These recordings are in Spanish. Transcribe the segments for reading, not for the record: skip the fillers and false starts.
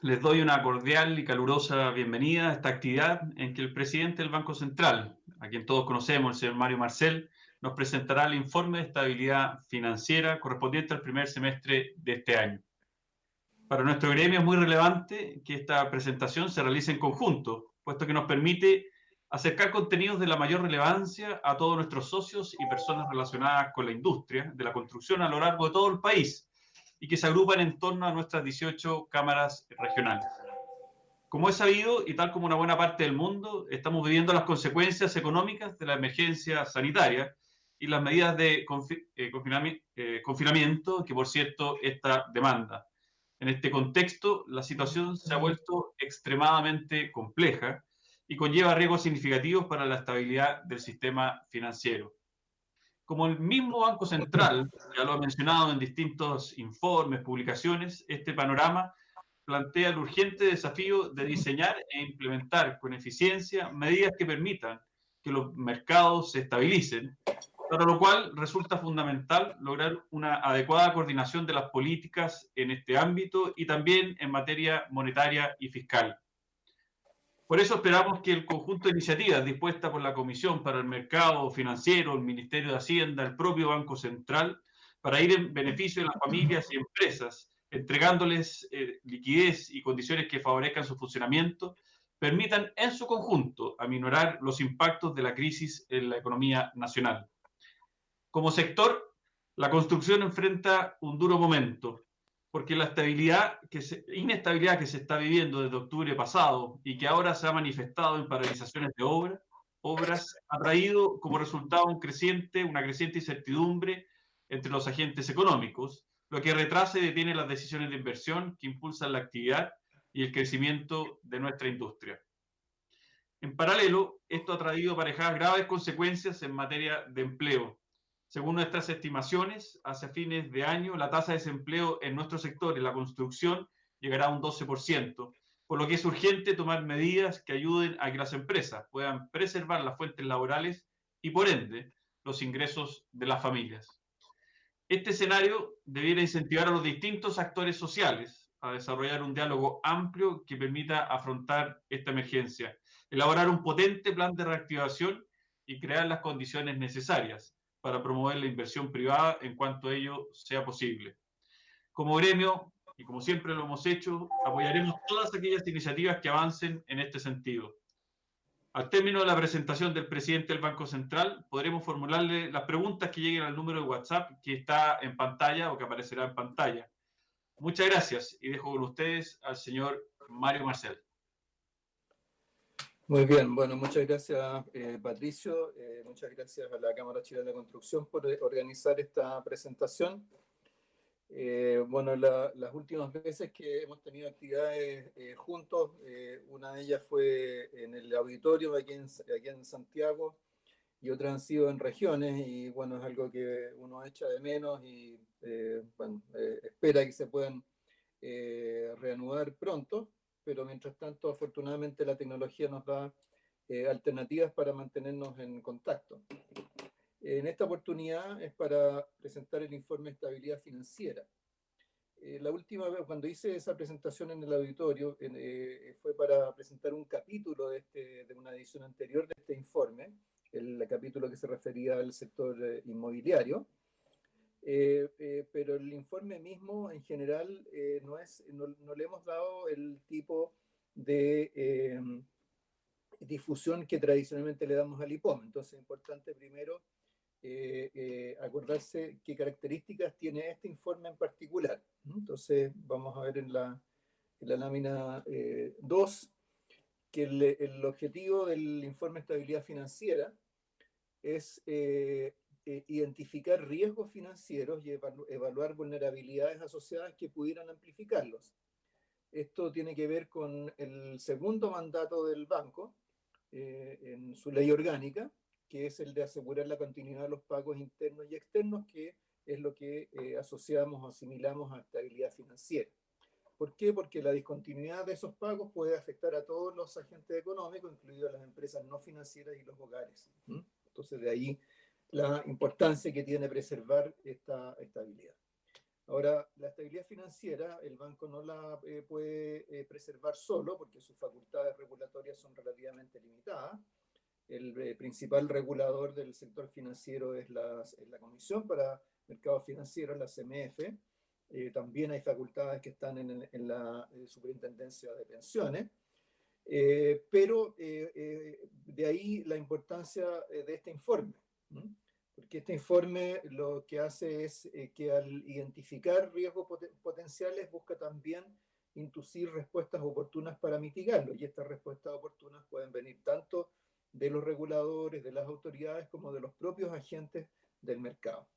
Les doy una cordial y calurosa bienvenida a esta actividad en que el presidente del Banco Central, a quien todos conocemos, el señor Mario Marcel, nos presentará el informe de estabilidad financiera correspondiente al primer semestre de este año. Para nuestro gremio es muy relevante que esta presentación se realice en conjunto, puesto que nos permite acercar contenidos de la mayor relevancia a todos nuestros socios y personas relacionadas con la industria de la construcción a lo largo de todo el país y que se agrupan en torno a nuestras 18 cámaras regionales. Como es sabido, y tal como una buena parte del mundo, estamos viviendo las consecuencias económicas de la emergencia sanitaria y las medidas de confinamiento que, por cierto, esta demanda. En este contexto, la situación se ha vuelto extremadamente compleja y conlleva riesgos significativos para la estabilidad del sistema financiero. Como el mismo Banco Central ya lo ha mencionado en distintos informes, publicaciones, este panorama plantea el urgente desafío de diseñar e implementar con eficiencia medidas que permitan que los mercados se estabilicen, para lo cual resulta fundamental lograr una adecuada coordinación de las políticas en este ámbito y también en materia monetaria y fiscal. Por eso esperamos que el conjunto de iniciativas dispuestas por la Comisión para el Mercado Financiero, el Ministerio de Hacienda, el propio Banco Central, para ir en beneficio de las familias y empresas, entregándoles liquidez y condiciones que favorezcan su funcionamiento, permitan en su conjunto aminorar los impactos de la crisis en la economía nacional. Como sector, la construcción enfrenta un duro momento, porque la inestabilidad que se está viviendo desde octubre pasado y que ahora se ha manifestado en paralizaciones de obras, ha traído como resultado una creciente incertidumbre entre los agentes económicos, lo que retrasa y detiene las decisiones de inversión que impulsan la actividad y el crecimiento de nuestra industria. En paralelo, esto ha traído aparejadas graves consecuencias en materia de empleo. Según nuestras estimaciones, hacia fines de año, la tasa de desempleo en nuestro sector, en la construcción, llegará a un 12%, por lo que es urgente tomar medidas que ayuden a que las empresas puedan preservar las fuentes laborales y, por ende, los ingresos de las familias. Este escenario debiera incentivar a los distintos actores sociales a desarrollar un diálogo amplio que permita afrontar esta emergencia, elaborar un potente plan de reactivación y crear las condiciones necesarias para promover la inversión privada en cuanto ello sea posible. Como gremio, y como siempre lo hemos hecho, apoyaremos todas aquellas iniciativas que avancen en este sentido. Al término de la presentación del presidente del Banco Central, podremos formularle las preguntas que lleguen al número de WhatsApp que está en pantalla o que aparecerá en pantalla. Muchas gracias y dejo con ustedes al señor Mario Marcel. Muy bien, bueno, muchas gracias Patricio, muchas gracias a la Cámara Chilena de Construcción por organizar esta presentación. Bueno, las últimas veces que hemos tenido actividades juntos, una de ellas fue en el auditorio aquí en Santiago y otras han sido en regiones y bueno, es algo que uno echa de menos y bueno, espera que se puedan reanudar pronto, pero mientras tanto, afortunadamente la tecnología nos da alternativas para mantenernos en contacto. En esta oportunidad es para presentar el informe de estabilidad financiera. La última vez, cuando hice esa presentación en el auditorio, fue para presentar un capítulo de una edición anterior de este informe, el capítulo que se refería al sector inmobiliario. Pero el informe mismo en general no le hemos dado el tipo de difusión que tradicionalmente le damos al IPOM. Entonces es importante primero acordarse qué características tiene este informe en particular. Entonces vamos a ver en la lámina 2 que el objetivo del informe de estabilidad financiera es identificar riesgos financieros y evaluar vulnerabilidades asociadas que pudieran amplificarlos. Esto tiene que ver con el segundo mandato del banco en su ley orgánica, que es el de asegurar la continuidad de los pagos internos y externos, que es lo que asociamos o asimilamos a estabilidad financiera. ¿Por qué? Porque la discontinuidad de esos pagos puede afectar a todos los agentes económicos, incluidas las empresas no financieras y los hogares. Entonces, de ahí la importancia que tiene preservar esta estabilidad. Ahora, la estabilidad financiera, el banco no la puede preservar solo porque sus facultades regulatorias son relativamente limitadas. El principal regulador del sector financiero es la Comisión para Mercados Financieros, la CMF. También hay facultades que están en la Superintendencia de Pensiones. Pero de ahí la importancia de este informe, ¿no? Porque este informe lo que hace es que al identificar riesgos potenciales busca también inducir respuestas oportunas para mitigarlo, y estas respuestas oportunas pueden venir tanto de los reguladores, de las autoridades, como de los propios agentes del mercado.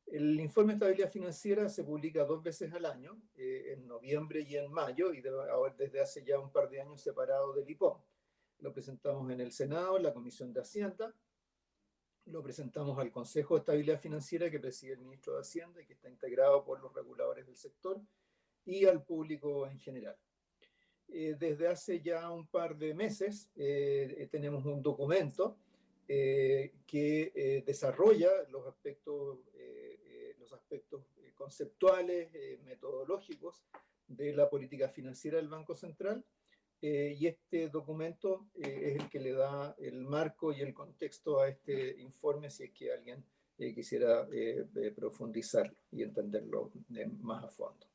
El informe de estabilidad financiera se publica 2 veces al año, en noviembre y en mayo, y desde hace ya un par de años separado del IPOM. Lo presentamos en el Senado, en la Comisión de Hacienda, lo presentamos al Consejo de Estabilidad Financiera que preside el ministro de Hacienda y que está integrado por los reguladores del sector, y al público en general. Desde hace ya un par de meses tenemos un documento que desarrolla los aspectos conceptuales, metodológicos de la política financiera del Banco Central, y este documento es el que le da el marco y el contexto a este informe, si es que alguien quisiera profundizarlo y entenderlo más a fondo.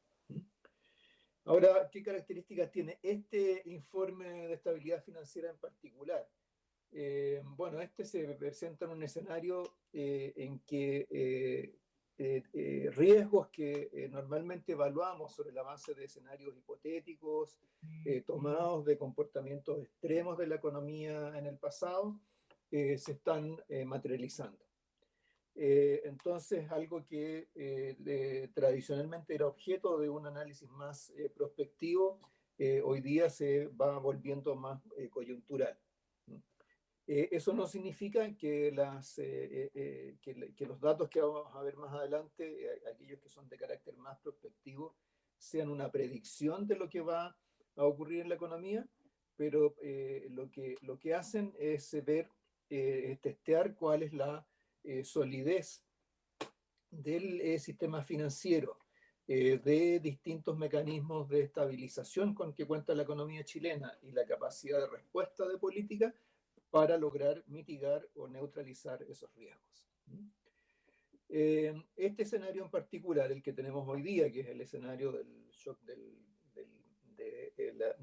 Ahora, ¿qué características tiene este informe de estabilidad financiera en particular? Bueno, este se presenta en un escenario en que riesgos que normalmente evaluamos sobre la base de escenarios hipotéticos, tomados de comportamientos extremos de la economía en el pasado, se están materializando. Entonces, algo que tradicionalmente era objeto de un análisis más prospectivo, hoy día se va volviendo más coyuntural. Eso no significa que los datos que vamos a ver más adelante, aquellos que son de carácter más prospectivo, sean una predicción de lo que va a ocurrir en la economía, pero lo que hacen es testear cuál es la solidez del sistema financiero, de distintos mecanismos de estabilización con que cuenta la economía chilena y la capacidad de respuesta de política para lograr mitigar o neutralizar esos riesgos. Este escenario en particular, el que tenemos hoy día, que es el escenario del shock de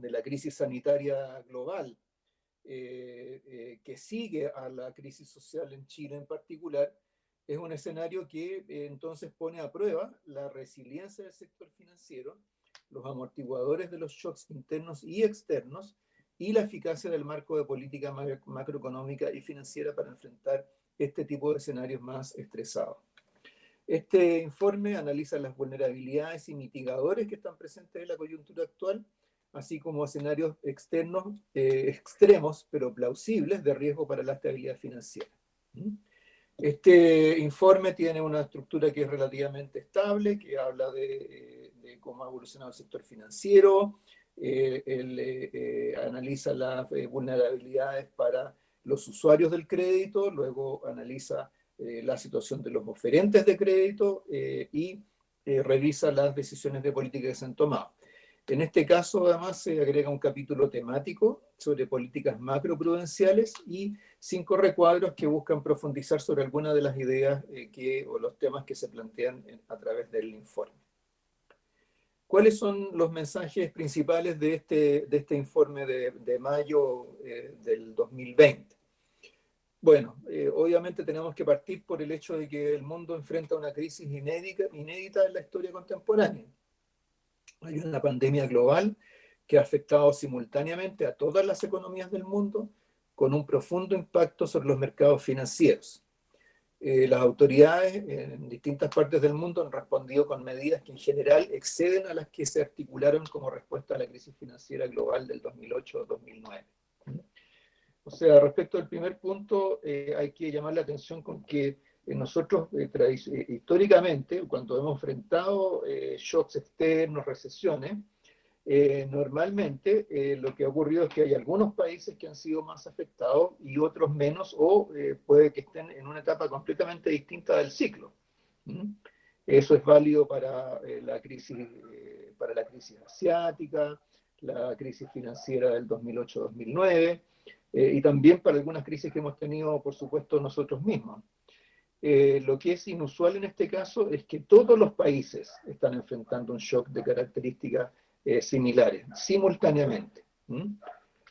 la crisis sanitaria global, que sigue a la crisis social en Chile en particular, es un escenario que entonces pone a prueba la resiliencia del sector financiero, los amortiguadores de los shocks internos y externos, y la eficacia del marco de política macroeconómica y financiera para enfrentar este tipo de escenarios más estresados. Este informe analiza las vulnerabilidades y mitigadores que están presentes en la coyuntura actual, así como escenarios externos, extremos, pero plausibles, de riesgo para la estabilidad financiera. Este informe tiene una estructura que es relativamente estable, que habla de cómo ha evolucionado el sector financiero, analiza las vulnerabilidades para los usuarios del crédito, luego analiza la situación de los oferentes de crédito y revisa las decisiones de política que se han tomado. En este caso, además, se agrega un capítulo temático sobre políticas macroprudenciales y 5 recuadros que buscan profundizar sobre algunas de las ideas o los temas que se plantean a través del informe. ¿Cuáles son los mensajes principales de este informe de mayo del 2020? Bueno, obviamente tenemos que partir por el hecho de que el mundo enfrenta una crisis inédita en la historia contemporánea. Hay una pandemia global que ha afectado simultáneamente a todas las economías del mundo, con un profundo impacto sobre los mercados financieros. Las autoridades en distintas partes del mundo han respondido con medidas que en general exceden a las que se articularon como respuesta a la crisis financiera global del 2008-2009. O sea, respecto al primer punto, hay que llamar la atención con que nosotros históricamente, cuando hemos enfrentado shocks externos, recesiones, normalmente lo que ha ocurrido es que hay algunos países que han sido más afectados y otros menos, o puede que estén en una etapa completamente distinta del ciclo. Eso es válido para la crisis asiática, la crisis financiera del 2008-2009, y también para algunas crisis que hemos tenido, por supuesto, nosotros mismos. Lo que es inusual en este caso es que todos los países están enfrentando un shock de características similares, simultáneamente.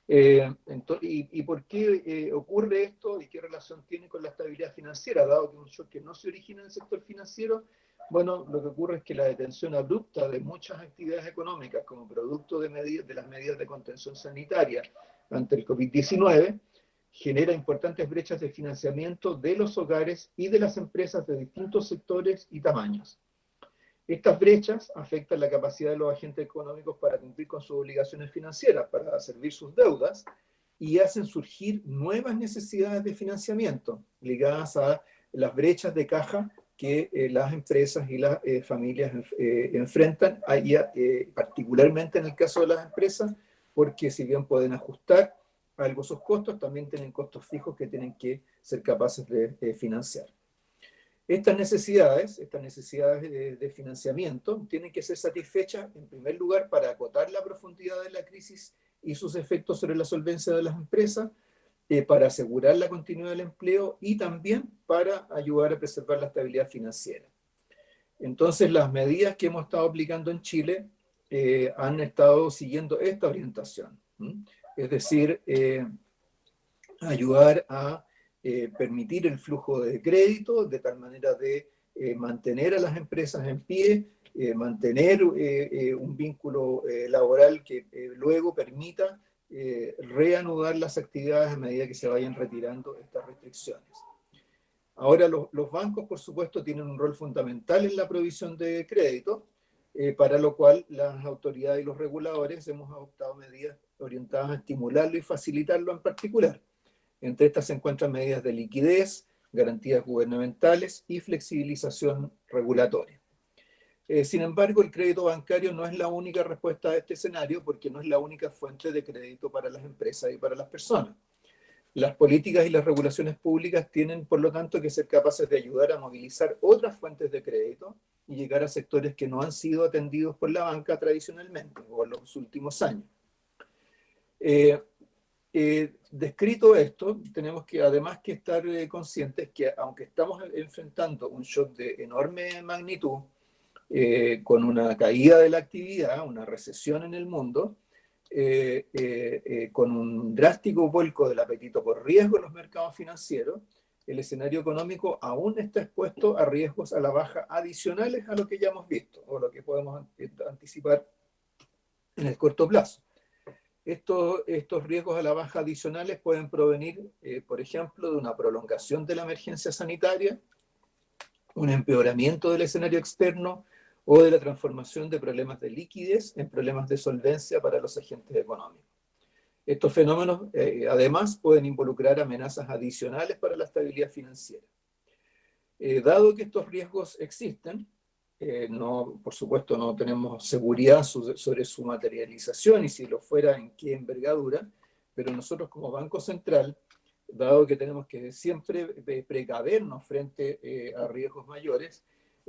¿Y por qué ocurre esto y qué relación tiene con la estabilidad financiera? Dado que es un shock que no se origina en el sector financiero, bueno, lo que ocurre es que la detención abrupta de muchas actividades económicas como producto de las medidas de contención sanitaria ante el COVID-19 genera importantes brechas de financiamiento de los hogares y de las empresas de distintos sectores y tamaños. Estas brechas afectan la capacidad de los agentes económicos para cumplir con sus obligaciones financieras, para servir sus deudas, y hacen surgir nuevas necesidades de financiamiento ligadas a las brechas de caja que las empresas y las familias enfrentan, particularmente en el caso de las empresas, porque si bien pueden ajustar algo sus costos, también tienen costos fijos que tienen que ser capaces de financiar. Estas necesidades de financiamiento tienen que ser satisfechas, en primer lugar, para acotar la profundidad de la crisis y sus efectos sobre la solvencia de las empresas, para asegurar la continuidad del empleo y también para ayudar a preservar la estabilidad financiera. Entonces, las medidas que hemos estado aplicando en Chile han estado siguiendo esta orientación. Es decir, ayudar a permitir el flujo de crédito de tal manera de mantener a las empresas en pie, mantener un vínculo laboral que luego permita reanudar las actividades a medida que se vayan retirando estas restricciones. Ahora, los bancos, por supuesto, tienen un rol fundamental en la provisión de crédito, para lo cual las autoridades y los reguladores hemos adoptado medidas orientadas a estimularlo y facilitarlo en particular. Entre estas se encuentran medidas de liquidez, garantías gubernamentales y flexibilización regulatoria. Sin embargo, el crédito bancario no es la única respuesta a este escenario porque no es la única fuente de crédito para las empresas y para las personas. Las políticas y las regulaciones públicas tienen, por lo tanto, que ser capaces de ayudar a movilizar otras fuentes de crédito y llegar a sectores que no han sido atendidos por la banca tradicionalmente o en los últimos años. Descrito esto, tenemos que además que estar conscientes que aunque estamos enfrentando un shock de enorme magnitud, con una caída de la actividad, una recesión en el mundo, con un drástico vuelco del apetito por riesgo en los mercados financieros, el escenario económico aún está expuesto a riesgos a la baja adicionales a lo que ya hemos visto o lo que podemos anticipar en el corto plazo. Estos riesgos a la baja adicionales pueden provenir, por ejemplo, de una prolongación de la emergencia sanitaria, un empeoramiento del escenario externo o de la transformación de problemas de liquidez en problemas de solvencia para los agentes económicos. Estos fenómenos, además, pueden involucrar amenazas adicionales para la estabilidad financiera. Dado que estos riesgos existen, por supuesto no tenemos seguridad sobre su materialización y si lo fuera en qué envergadura, pero nosotros como Banco Central, dado que tenemos que siempre precavernos frente a riesgos mayores,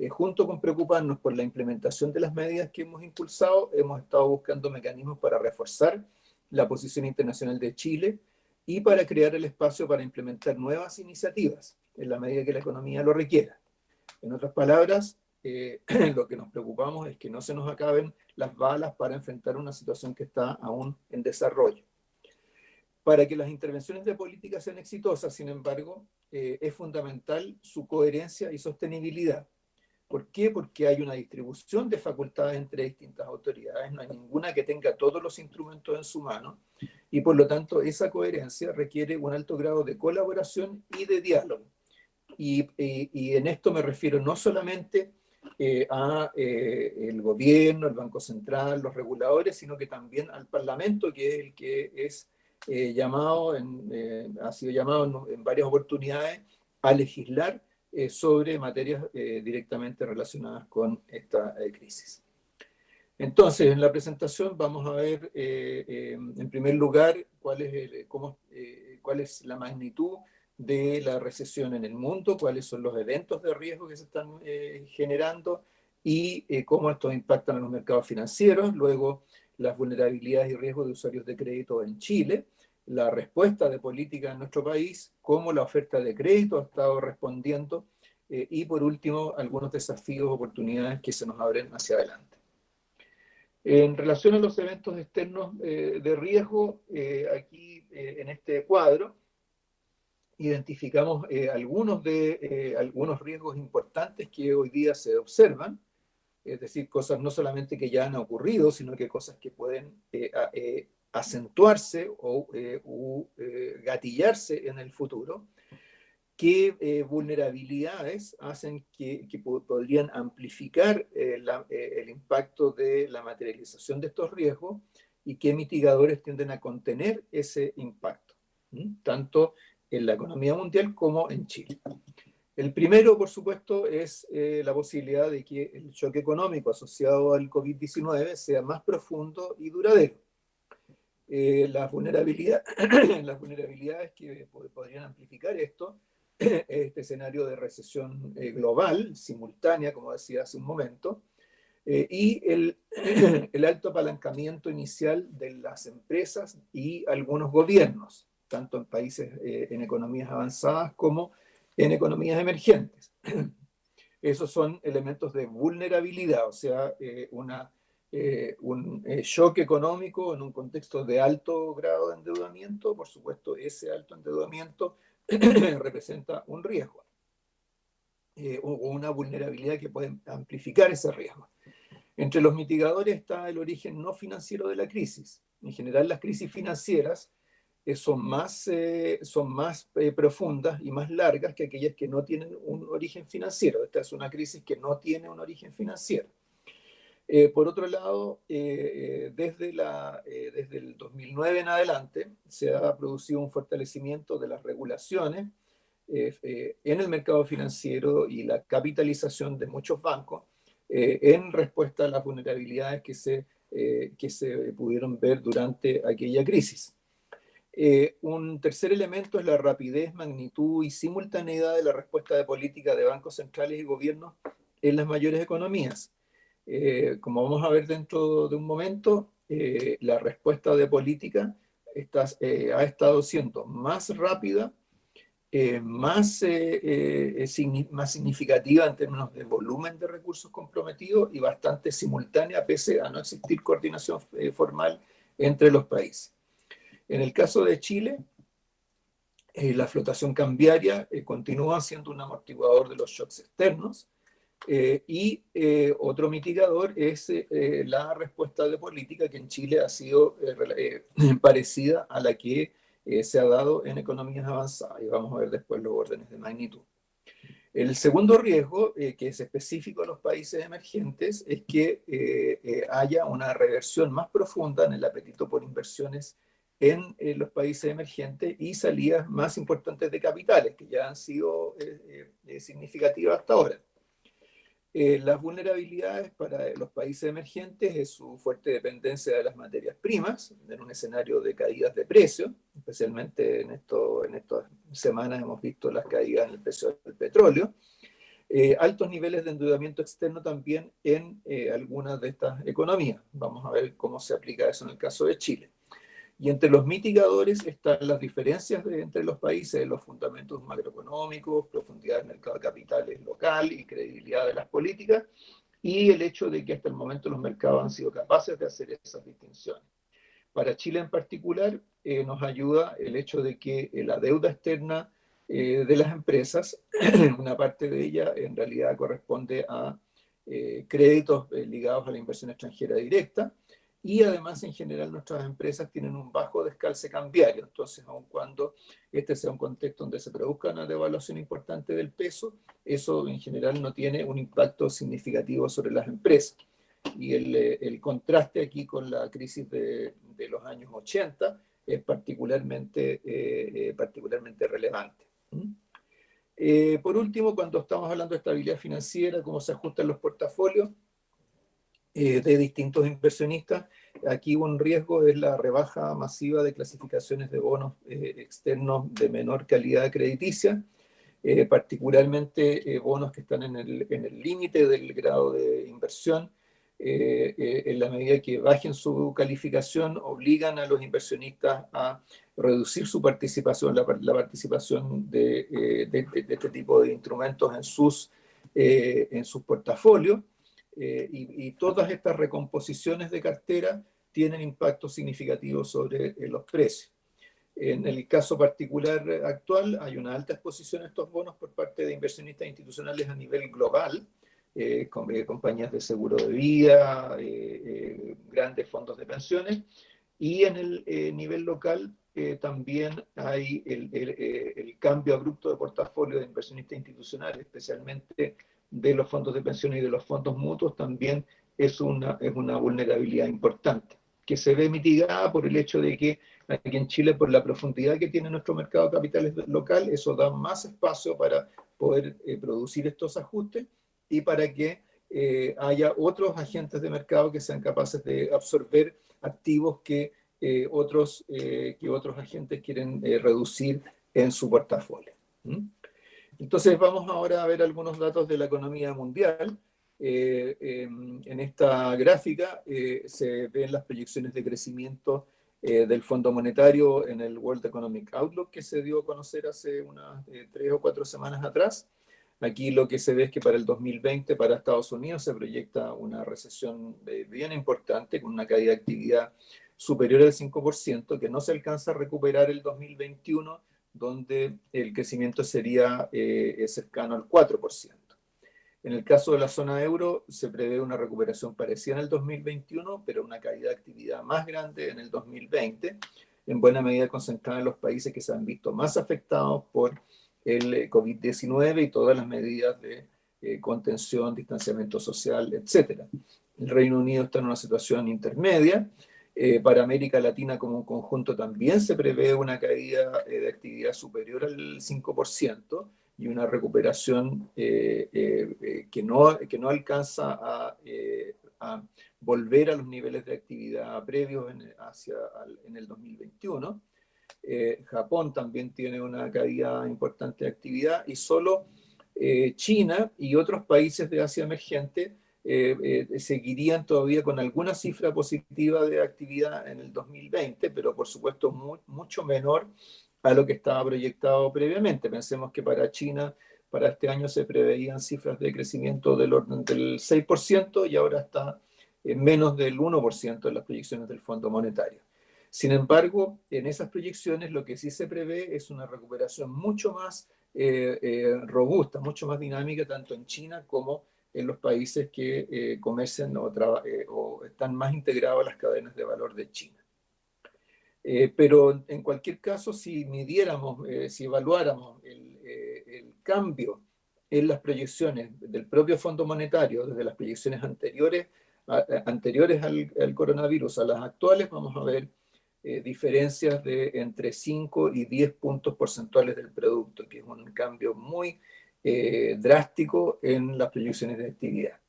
junto con preocuparnos por la implementación de las medidas que hemos impulsado, hemos estado buscando mecanismos para reforzar la posición internacional de Chile y para crear el espacio para implementar nuevas iniciativas en la medida que la economía lo requiera. En otras palabras, lo que nos preocupamos es que no se nos acaben las balas para enfrentar una situación que está aún en desarrollo. Para que las intervenciones de política sean exitosas, sin embargo, es fundamental su coherencia y sostenibilidad. ¿Por qué? Porque hay una distribución de facultades entre distintas autoridades, no hay ninguna que tenga todos los instrumentos en su mano, y por lo tanto esa coherencia requiere un alto grado de colaboración y de diálogo. Y en esto me refiero no solamente a el gobierno, el Banco Central, los reguladores, sino que también al Parlamento, que es el que es ha sido llamado en varias oportunidades a legislar sobre materias directamente relacionadas con esta crisis. Entonces, en la presentación vamos a ver, en primer lugar, cuál es la magnitud de la recesión en el mundo, cuáles son los eventos de riesgo que se están generando y cómo estos impactan en los mercados financieros. Luego, las vulnerabilidades y riesgos de usuarios de crédito en Chile, la respuesta de política en nuestro país, cómo la oferta de crédito ha estado respondiendo y por último, algunos desafíos, oportunidades que se nos abren hacia adelante. En relación a los eventos externos de riesgo, aquí en este cuadro identificamos algunos riesgos importantes que hoy día se observan, es decir, cosas no solamente que ya han ocurrido, sino que cosas que pueden acentuarse o gatillarse en el futuro. ¿Qué vulnerabilidades hacen que podrían amplificar el impacto de la materialización de estos riesgos y qué mitigadores tienden a contener ese impacto, tanto en la economía mundial como en Chile? El primero, por supuesto, es la posibilidad de que el choque económico asociado al COVID-19 sea más profundo y duradero. Las vulnerabilidades que podrían amplificar esto, este escenario de recesión global, simultánea, como decía hace un momento, y el alto apalancamiento inicial de las empresas y algunos gobiernos, tanto en países en economías avanzadas como en economías emergentes. Esos son elementos de vulnerabilidad, o sea, un shock económico en un contexto de alto grado de endeudamiento. Por supuesto, ese alto endeudamiento representa un riesgo o una vulnerabilidad que puede amplificar ese riesgo. Entre los mitigadores está el origen no financiero de la crisis. En general, las crisis financieras son más profundas y más largas que aquellas que no tienen un origen financiero. Esta es una crisis que no tiene un origen financiero. Por otro lado, desde el 2009 en adelante se ha producido un fortalecimiento de las regulaciones en el mercado financiero y la capitalización de muchos bancos en respuesta a las vulnerabilidades que se pudieron ver durante aquella crisis. Un tercer elemento es la rapidez, magnitud y simultaneidad de la respuesta de política de bancos centrales y gobiernos en las mayores economías. Como vamos a ver dentro de un momento, la respuesta de política ha estado siendo más rápida, más significativa en términos de volumen de recursos comprometidos y bastante simultánea, pese a no existir coordinación formal entre los países. En el caso de Chile, la flotación cambiaria continúa siendo un amortiguador de los shocks externos y otro mitigador es la respuesta de política que en Chile ha sido parecida a la que se ha dado en economías avanzadas, y vamos a ver después los órdenes de magnitud. El segundo riesgo, que es específico a los países emergentes, es que haya una reversión más profunda en el apetito por inversiones en los países emergentes y salidas más importantes de capitales, que ya han sido significativas hasta ahora. Las vulnerabilidades para los países emergentes es su fuerte dependencia de las materias primas, en un escenario de caídas de precios, especialmente en estas semanas hemos visto las caídas en el precio del petróleo, altos niveles de endeudamiento externo también en algunas de estas economías. Vamos a ver cómo se aplica eso en el caso de Chile. Y entre los mitigadores están las diferencias entre los países, los fundamentos macroeconómicos, profundidad del mercado de capitales local y credibilidad de las políticas, y el hecho de que hasta el momento los mercados han sido capaces de hacer esas distinciones. Para Chile en particular, nos ayuda el hecho de que la deuda externa de las empresas, una parte de ella en realidad corresponde a créditos ligados a la inversión extranjera directa, y además en general nuestras empresas tienen un bajo descalce cambiario. Entonces, aun cuando este sea un contexto donde se produzca una devaluación importante del peso, eso en general no tiene un impacto significativo sobre las empresas. Y el contraste aquí con la crisis de los años 80 es particularmente relevante. Por último, cuando estamos hablando de estabilidad financiera, cómo se ajustan los portafolios de distintos inversionistas, aquí un riesgo es la rebaja masiva de clasificaciones de bonos externos de menor calidad crediticia, particularmente bonos que están en el límite del grado de inversión. En la medida que bajen su calificación, obligan a los inversionistas a reducir su participación, la participación de este tipo de instrumentos en sus portafolios. Y todas estas recomposiciones de cartera tienen impacto significativo sobre los precios. En el caso particular actual, hay una alta exposición a estos bonos por parte de inversionistas institucionales a nivel global, compañías de seguro de vida, grandes fondos de pensiones, y en el nivel local también hay el cambio abrupto de portafolio de inversionistas institucionales, especialmente de los fondos de pensiones y de los fondos mutuos, también es una vulnerabilidad importante, que se ve mitigada por el hecho de que aquí en Chile, por la profundidad que tiene nuestro mercado de capitales local, eso da más espacio para poder producir estos ajustes y para que haya otros agentes de mercado que sean capaces de absorber activos que otros agentes quieren reducir en su portafolio. Entonces vamos ahora a ver algunos datos de la economía mundial. En esta gráfica se ven las proyecciones de crecimiento del Fondo Monetario en el World Economic Outlook, que se dio a conocer hace unas 3 o 4 semanas atrás. Aquí lo que se ve es que para el 2020 para Estados Unidos se proyecta una recesión bien importante, con una caída de actividad superior al 5%, que no se alcanza a recuperar el 2021, donde el crecimiento sería cercano al 4%. En el caso de la zona euro, se prevé una recuperación parecida en el 2021, pero una caída de actividad más grande en el 2020, en buena medida concentrada en los países que se han visto más afectados por el COVID-19 y todas las medidas de contención, distanciamiento social, etc. El Reino Unido está en una situación intermedia. Para América Latina como un conjunto también se prevé una caída de actividad superior al 5% y una recuperación que no alcanza a volver a los niveles de actividad previos en el 2021. Japón también tiene una caída importante de actividad y solo China y otros países de Asia emergente seguirían todavía con alguna cifra positiva de actividad en el 2020, pero por supuesto mucho menor a lo que estaba proyectado previamente. Pensemos que para China, para este año se preveían cifras de crecimiento del orden del 6% y ahora está en menos del 1% en las proyecciones del Fondo Monetario. Sin embargo, en esas proyecciones lo que sí se prevé es una recuperación mucho más robusta, mucho más dinámica, tanto en China como en los países que comercian o están más integrados a las cadenas de valor de China. Pero en cualquier caso, si midiéramos, si evaluáramos el cambio en las proyecciones del propio Fondo Monetario, desde las proyecciones anteriores al coronavirus a las actuales, vamos a ver diferencias de entre 5 y 10 puntos porcentuales del producto, que es un cambio muy drástico en las proyecciones de actividad.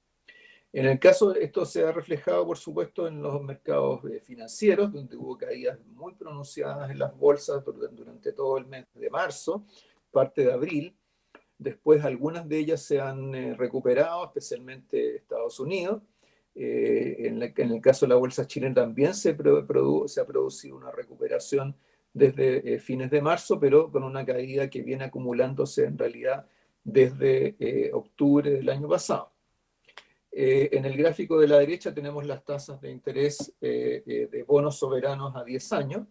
En el caso, esto se ha reflejado, por supuesto, en los mercados financieros, donde hubo caídas muy pronunciadas en las bolsas durante todo el mes de marzo, parte de abril. Después algunas de ellas se han recuperado, especialmente Estados Unidos. En el caso de la bolsa chilena también se ha producido una recuperación desde fines de marzo, pero con una caída que viene acumulándose en realidad desde octubre del año pasado. En el gráfico de la derecha tenemos las tasas de interés de bonos soberanos a 10 años.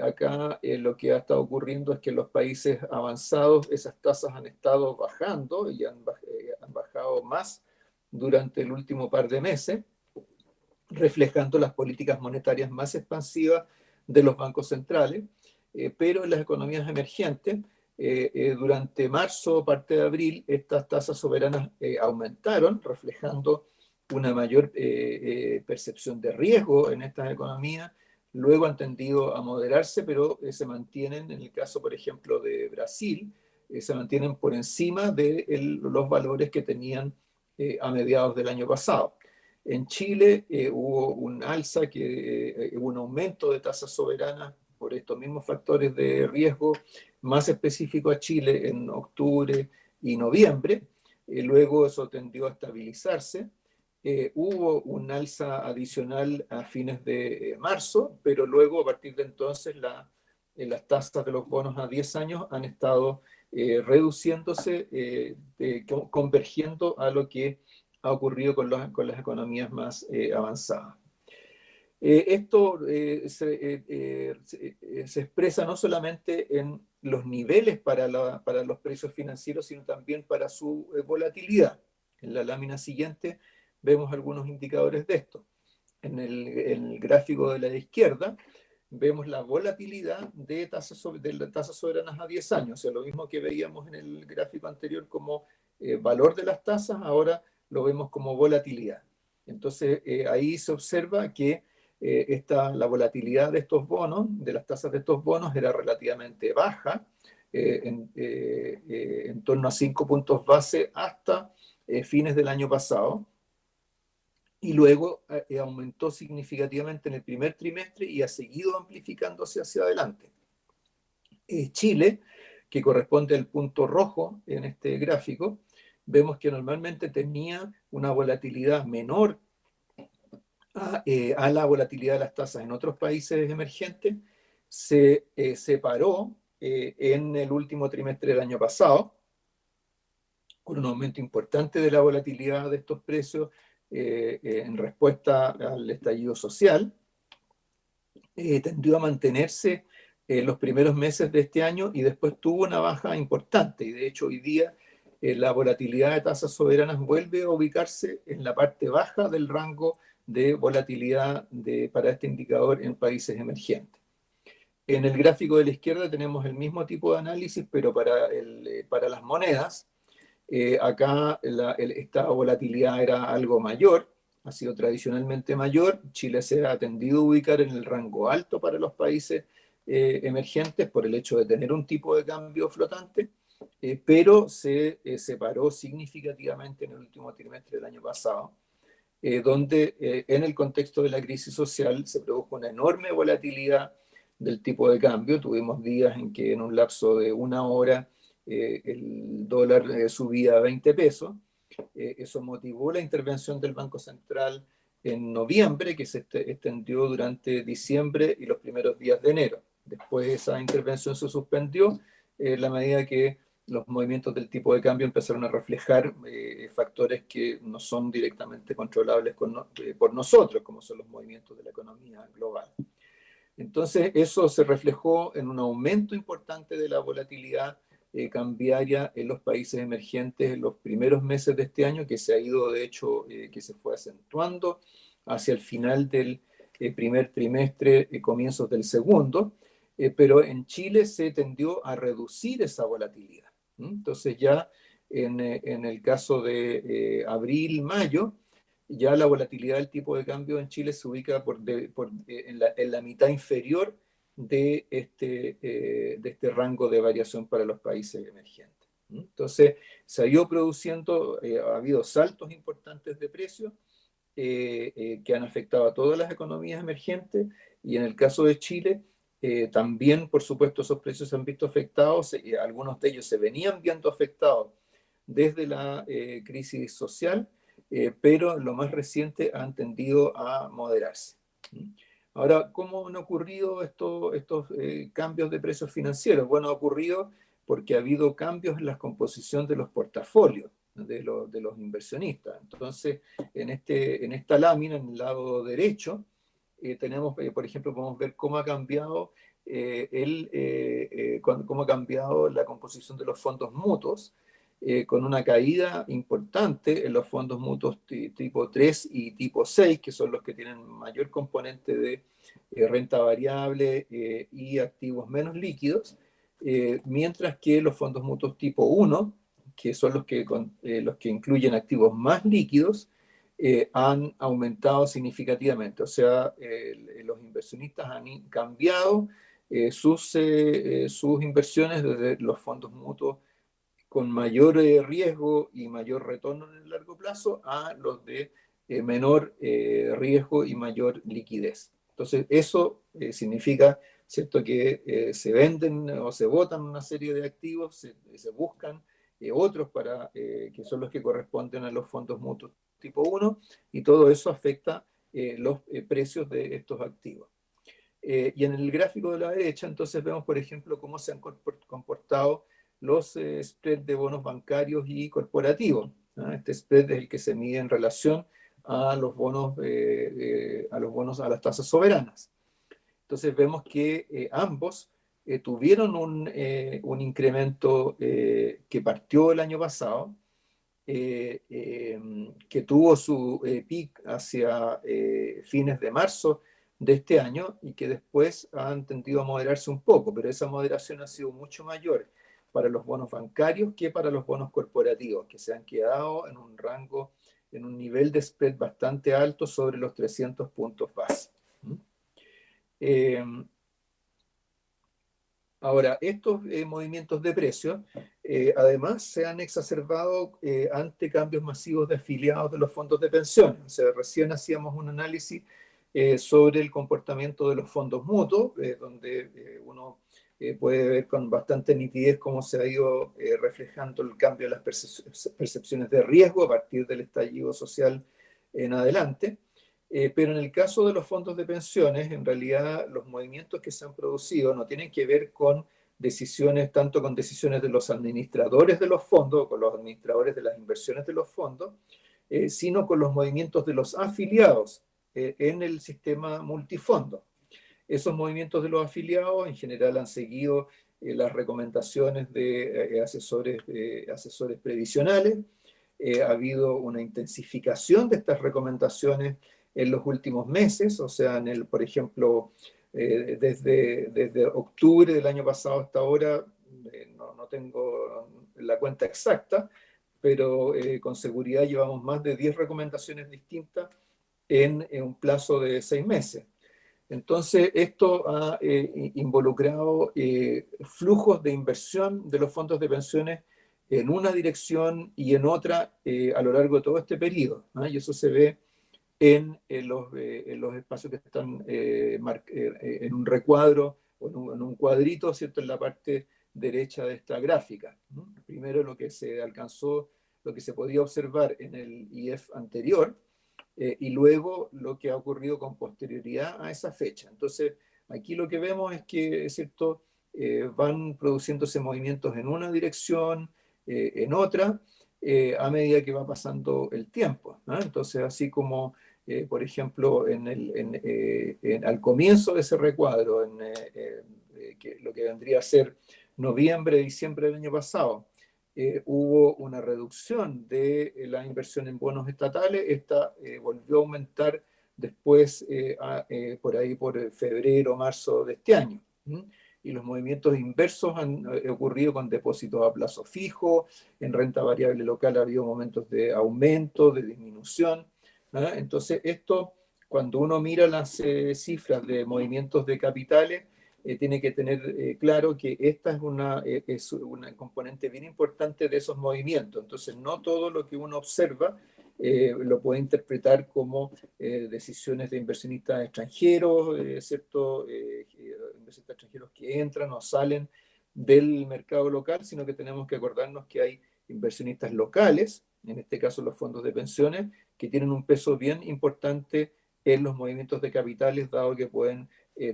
Acá lo que ha estado ocurriendo es que en los países avanzados esas tasas han estado bajando y han bajado más durante el último par de meses, reflejando las políticas monetarias más expansivas de los bancos centrales, pero en las economías emergentes, durante marzo, parte de abril, estas tasas soberanas aumentaron, reflejando una mayor percepción de riesgo en estas economías. Luego han tendido a moderarse, pero se mantienen, en el caso, por ejemplo, de Brasil, se mantienen por encima de los valores que tenían a mediados del año pasado. En Chile hubo un alza, hubo un aumento de tasas soberanas por estos mismos factores de riesgo, más específico a Chile en octubre y noviembre. Luego eso tendió a estabilizarse. Hubo un alza adicional a fines de marzo, pero luego a partir de entonces las tasas de los bonos a 10 años han estado reduciéndose, convergiendo a lo que ha ocurrido con las economías más avanzadas. Esto se expresa no solamente en los niveles para los precios financieros, sino también para su volatilidad. En la lámina siguiente vemos algunos indicadores de esto. En el gráfico de la izquierda vemos la volatilidad de tasas soberanas a 10 años. O sea, lo mismo que veíamos en el gráfico anterior como valor de las tasas, ahora lo vemos como volatilidad. Entonces, ahí se observa que la volatilidad de estos bonos, de las tasas de estos bonos, era relativamente baja, en torno a 5 puntos base hasta fines del año pasado, y luego aumentó significativamente en el primer trimestre y ha seguido amplificándose hacia adelante. Chile, que corresponde al punto rojo en este gráfico, vemos que normalmente tenía una volatilidad menor a la volatilidad de las tasas en otros países emergentes, se separó en el último trimestre del año pasado, con un aumento importante de la volatilidad de estos precios en respuesta al estallido social. Tendió a mantenerse los primeros meses de este año y después tuvo una baja importante. Y de hecho hoy día la volatilidad de tasas soberanas vuelve a ubicarse en la parte baja del rango de volatilidad para este indicador en países emergentes. En el gráfico de la izquierda tenemos el mismo tipo de análisis, pero para las monedas. Acá esta volatilidad era algo mayor, ha sido tradicionalmente mayor. Chile se ha tendido a ubicar en el rango alto para los países emergentes por el hecho de tener un tipo de cambio flotante, pero se separó significativamente en el último trimestre del año pasado, donde en el contexto de la crisis social se produjo una enorme volatilidad del tipo de cambio. Tuvimos días en que en un lapso de una hora el dólar subía a 20 pesos. Eso motivó la intervención del Banco Central en noviembre, que se extendió durante diciembre y los primeros días de enero. Después esa intervención se suspendió en la medida que los movimientos del tipo de cambio empezaron a reflejar factores que no son directamente controlables por nosotros, como son los movimientos de la economía global. Entonces, eso se reflejó en un aumento importante de la volatilidad cambiaria en los países emergentes en los primeros meses de este año, que se ha ido, de hecho, que se fue acentuando hacia el final del primer trimestre y comienzos del segundo, pero en Chile se tendió a reducir esa volatilidad. Entonces ya en el caso de abril, mayo, ya la volatilidad del tipo de cambio en Chile se ubica en la mitad inferior de este rango de variación para los países emergentes. Entonces, se ha ido produciendo, ha habido saltos importantes de precios que han afectado a todas las economías emergentes, y en el caso de Chile, también, por supuesto, esos precios se han visto afectados, algunos de ellos se venían viendo afectados desde la crisis social, pero en lo más reciente han tendido a moderarse. Ahora, ¿cómo han ocurrido estos cambios de precios financieros? Bueno, ha ocurrido porque ha habido cambios en la composición de los portafolios de los inversionistas. Entonces, en esta lámina, en el lado derecho, tenemos, por ejemplo, podemos ver cómo ha cambiado cómo ha cambiado la composición de los fondos mutuos, con una caída importante en los fondos mutuos tipo 3 y tipo 6, que son los que tienen mayor componente de renta variable y activos menos líquidos, mientras que los fondos mutuos tipo 1, que son los que incluyen activos más líquidos, han aumentado significativamente. O sea, los inversionistas han cambiado sus inversiones desde los fondos mutuos con mayor riesgo y mayor retorno en el largo plazo a los de menor riesgo y mayor liquidez. Entonces, eso significa, ¿cierto?, que se venden o se botan una serie de activos, se buscan otros que son los que corresponden a los fondos mutuos tipo 1, y todo eso afecta los precios de estos activos. Y en el gráfico de la derecha, entonces vemos, por ejemplo, cómo se han comportado los spreads de bonos bancarios y corporativos. Este spread es el que se mide en relación a los bonos, a las tasas soberanas. Entonces vemos que ambos tuvieron un incremento que partió el año pasado, que tuvo su peak hacia fines de marzo de este año y que después han tendido a moderarse un poco, pero esa moderación ha sido mucho mayor para los bonos bancarios que para los bonos corporativos, que se han quedado en un rango, en un nivel de spread bastante alto sobre los 300 puntos base. Ahora, estos movimientos de precios, además, se han exacerbado ante cambios masivos de afiliados de los fondos de pensiones. O sea, recién hacíamos un análisis sobre el comportamiento de los fondos mutuos, donde uno puede ver con bastante nitidez cómo se ha ido reflejando el cambio de las percepciones de riesgo a partir del estallido social en adelante. Pero en el caso de los fondos de pensiones, en realidad los movimientos que se han producido no tienen que ver con decisiones, tanto con decisiones de los administradores de los fondos, con los administradores de las inversiones de los fondos, sino con los movimientos de los afiliados en el sistema multifondo. Esos movimientos de los afiliados en general han seguido las recomendaciones de asesores previsionales. Ha habido una intensificación de estas recomendaciones en los últimos meses, o sea, por ejemplo, desde octubre del año pasado hasta ahora, no tengo la cuenta exacta, pero con seguridad llevamos más de 10 recomendaciones distintas en un plazo de 6 meses. Entonces, esto ha involucrado flujos de inversión de los fondos de pensiones en una dirección y en otra a lo largo de todo este periodo, ¿no? Y eso se ve en los espacios que están en un recuadro o en un cuadrito, ¿cierto?, en la parte derecha de esta gráfica, ¿no? Primero lo que se alcanzó, lo que se podía observar en el IEF anterior, y luego lo que ha ocurrido con posterioridad a esa fecha. Entonces, aquí lo que vemos es que, es cierto, van produciéndose movimientos en una dirección, en otra, a medida que va pasando el tiempo, ¿no? Entonces, así como, por ejemplo, al comienzo de ese recuadro, lo que vendría a ser noviembre, diciembre del año pasado, hubo una reducción de la inversión en bonos estatales. Esta volvió a aumentar después, por ahí por febrero, marzo de este año. Y los movimientos inversos han ocurrido con depósitos a plazo fijo, en renta variable local ha habido momentos de aumento, de disminución, ¿no? Entonces, esto, cuando uno mira las cifras de movimientos de capitales, tiene que tener claro que esta es una componente bien importante de esos movimientos. Entonces, no todo lo que uno observa lo puede interpretar como decisiones de inversionistas extranjeros, ¿cierto? Inversionistas extranjeros que entran o salen del mercado local, sino que tenemos que acordarnos que hay inversionistas locales, en este caso los fondos de pensiones, que tienen un peso bien importante en los movimientos de capitales, dado que pueden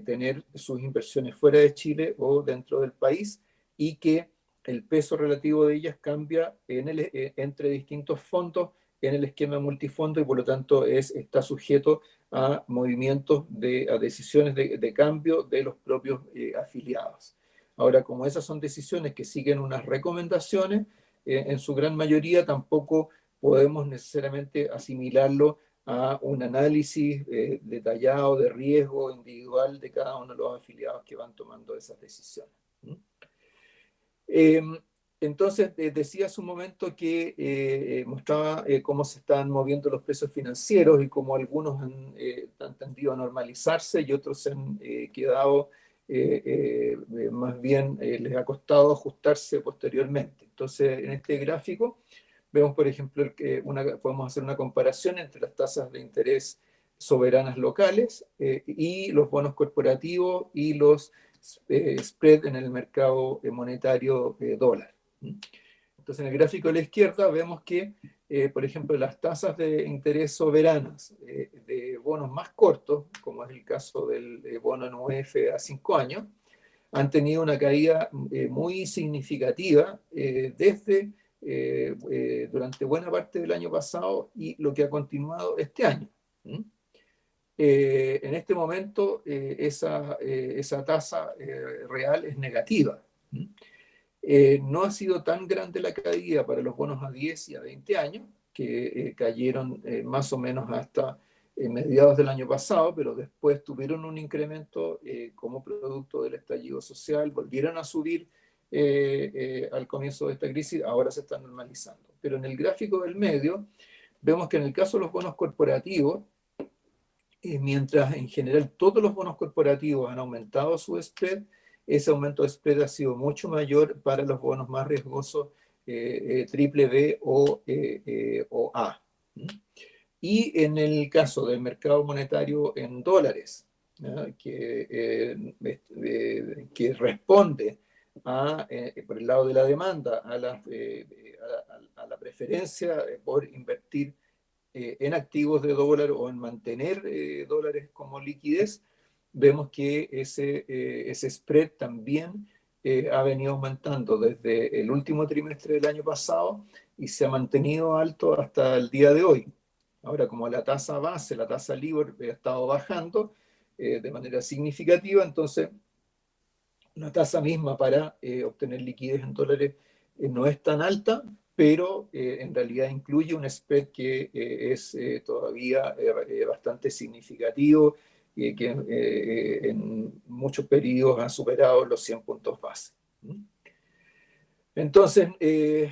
tener sus inversiones fuera de Chile o dentro del país, y que el peso relativo de ellas cambia entre distintos fondos en el esquema multifondo, y por lo tanto está sujeto a movimientos, a decisiones de cambio de los propios afiliados. Ahora, como esas son decisiones que siguen unas recomendaciones, en su gran mayoría tampoco podemos necesariamente asimilarlo a un análisis detallado de riesgo individual de cada uno de los afiliados que van tomando esas decisiones. Entonces, decía hace un momento que mostraba cómo se están moviendo los precios financieros y cómo algunos han tendido a normalizarse y otros se han quedado, más bien les ha costado ajustarse posteriormente. Entonces, en este gráfico Vemos, por ejemplo, que podemos hacer una comparación entre las tasas de interés soberanas locales y los bonos corporativos y los spread en el mercado monetario dólar. Entonces, en el gráfico de la izquierda vemos que, por ejemplo, las tasas de interés soberanas de bonos más cortos, como es el caso del bono en UF a 5 años, han tenido una caída muy significativa desde durante buena parte del año pasado y lo que ha continuado este año. En este momento esa tasa real es negativa. No ha sido tan grande la caída para los bonos a 10 y a 20 años, que cayeron más o menos hasta mediados del año pasado, pero después tuvieron un incremento como producto del estallido social, volvieron a subir al comienzo de esta crisis, ahora se están normalizando. Pero en el gráfico del medio vemos que en el caso de los bonos corporativos, mientras en general todos los bonos corporativos han aumentado su spread, ese aumento de spread ha sido mucho mayor para los bonos más riesgosos triple B o A. Y en el caso del mercado monetario en dólares, que responde por el lado de la demanda a la preferencia por invertir en activos de dólar o en mantener dólares como liquidez, vemos que ese spread también ha venido aumentando desde el último trimestre del año pasado y se ha mantenido alto hasta el día de hoy. Ahora, como la tasa base, la tasa LIBOR ha estado bajando de manera significativa, entonces la tasa misma para obtener liquidez en dólares no es tan alta, pero en realidad incluye un spread que es todavía bastante significativo y que en muchos periodos ha superado los 100 puntos base. Entonces,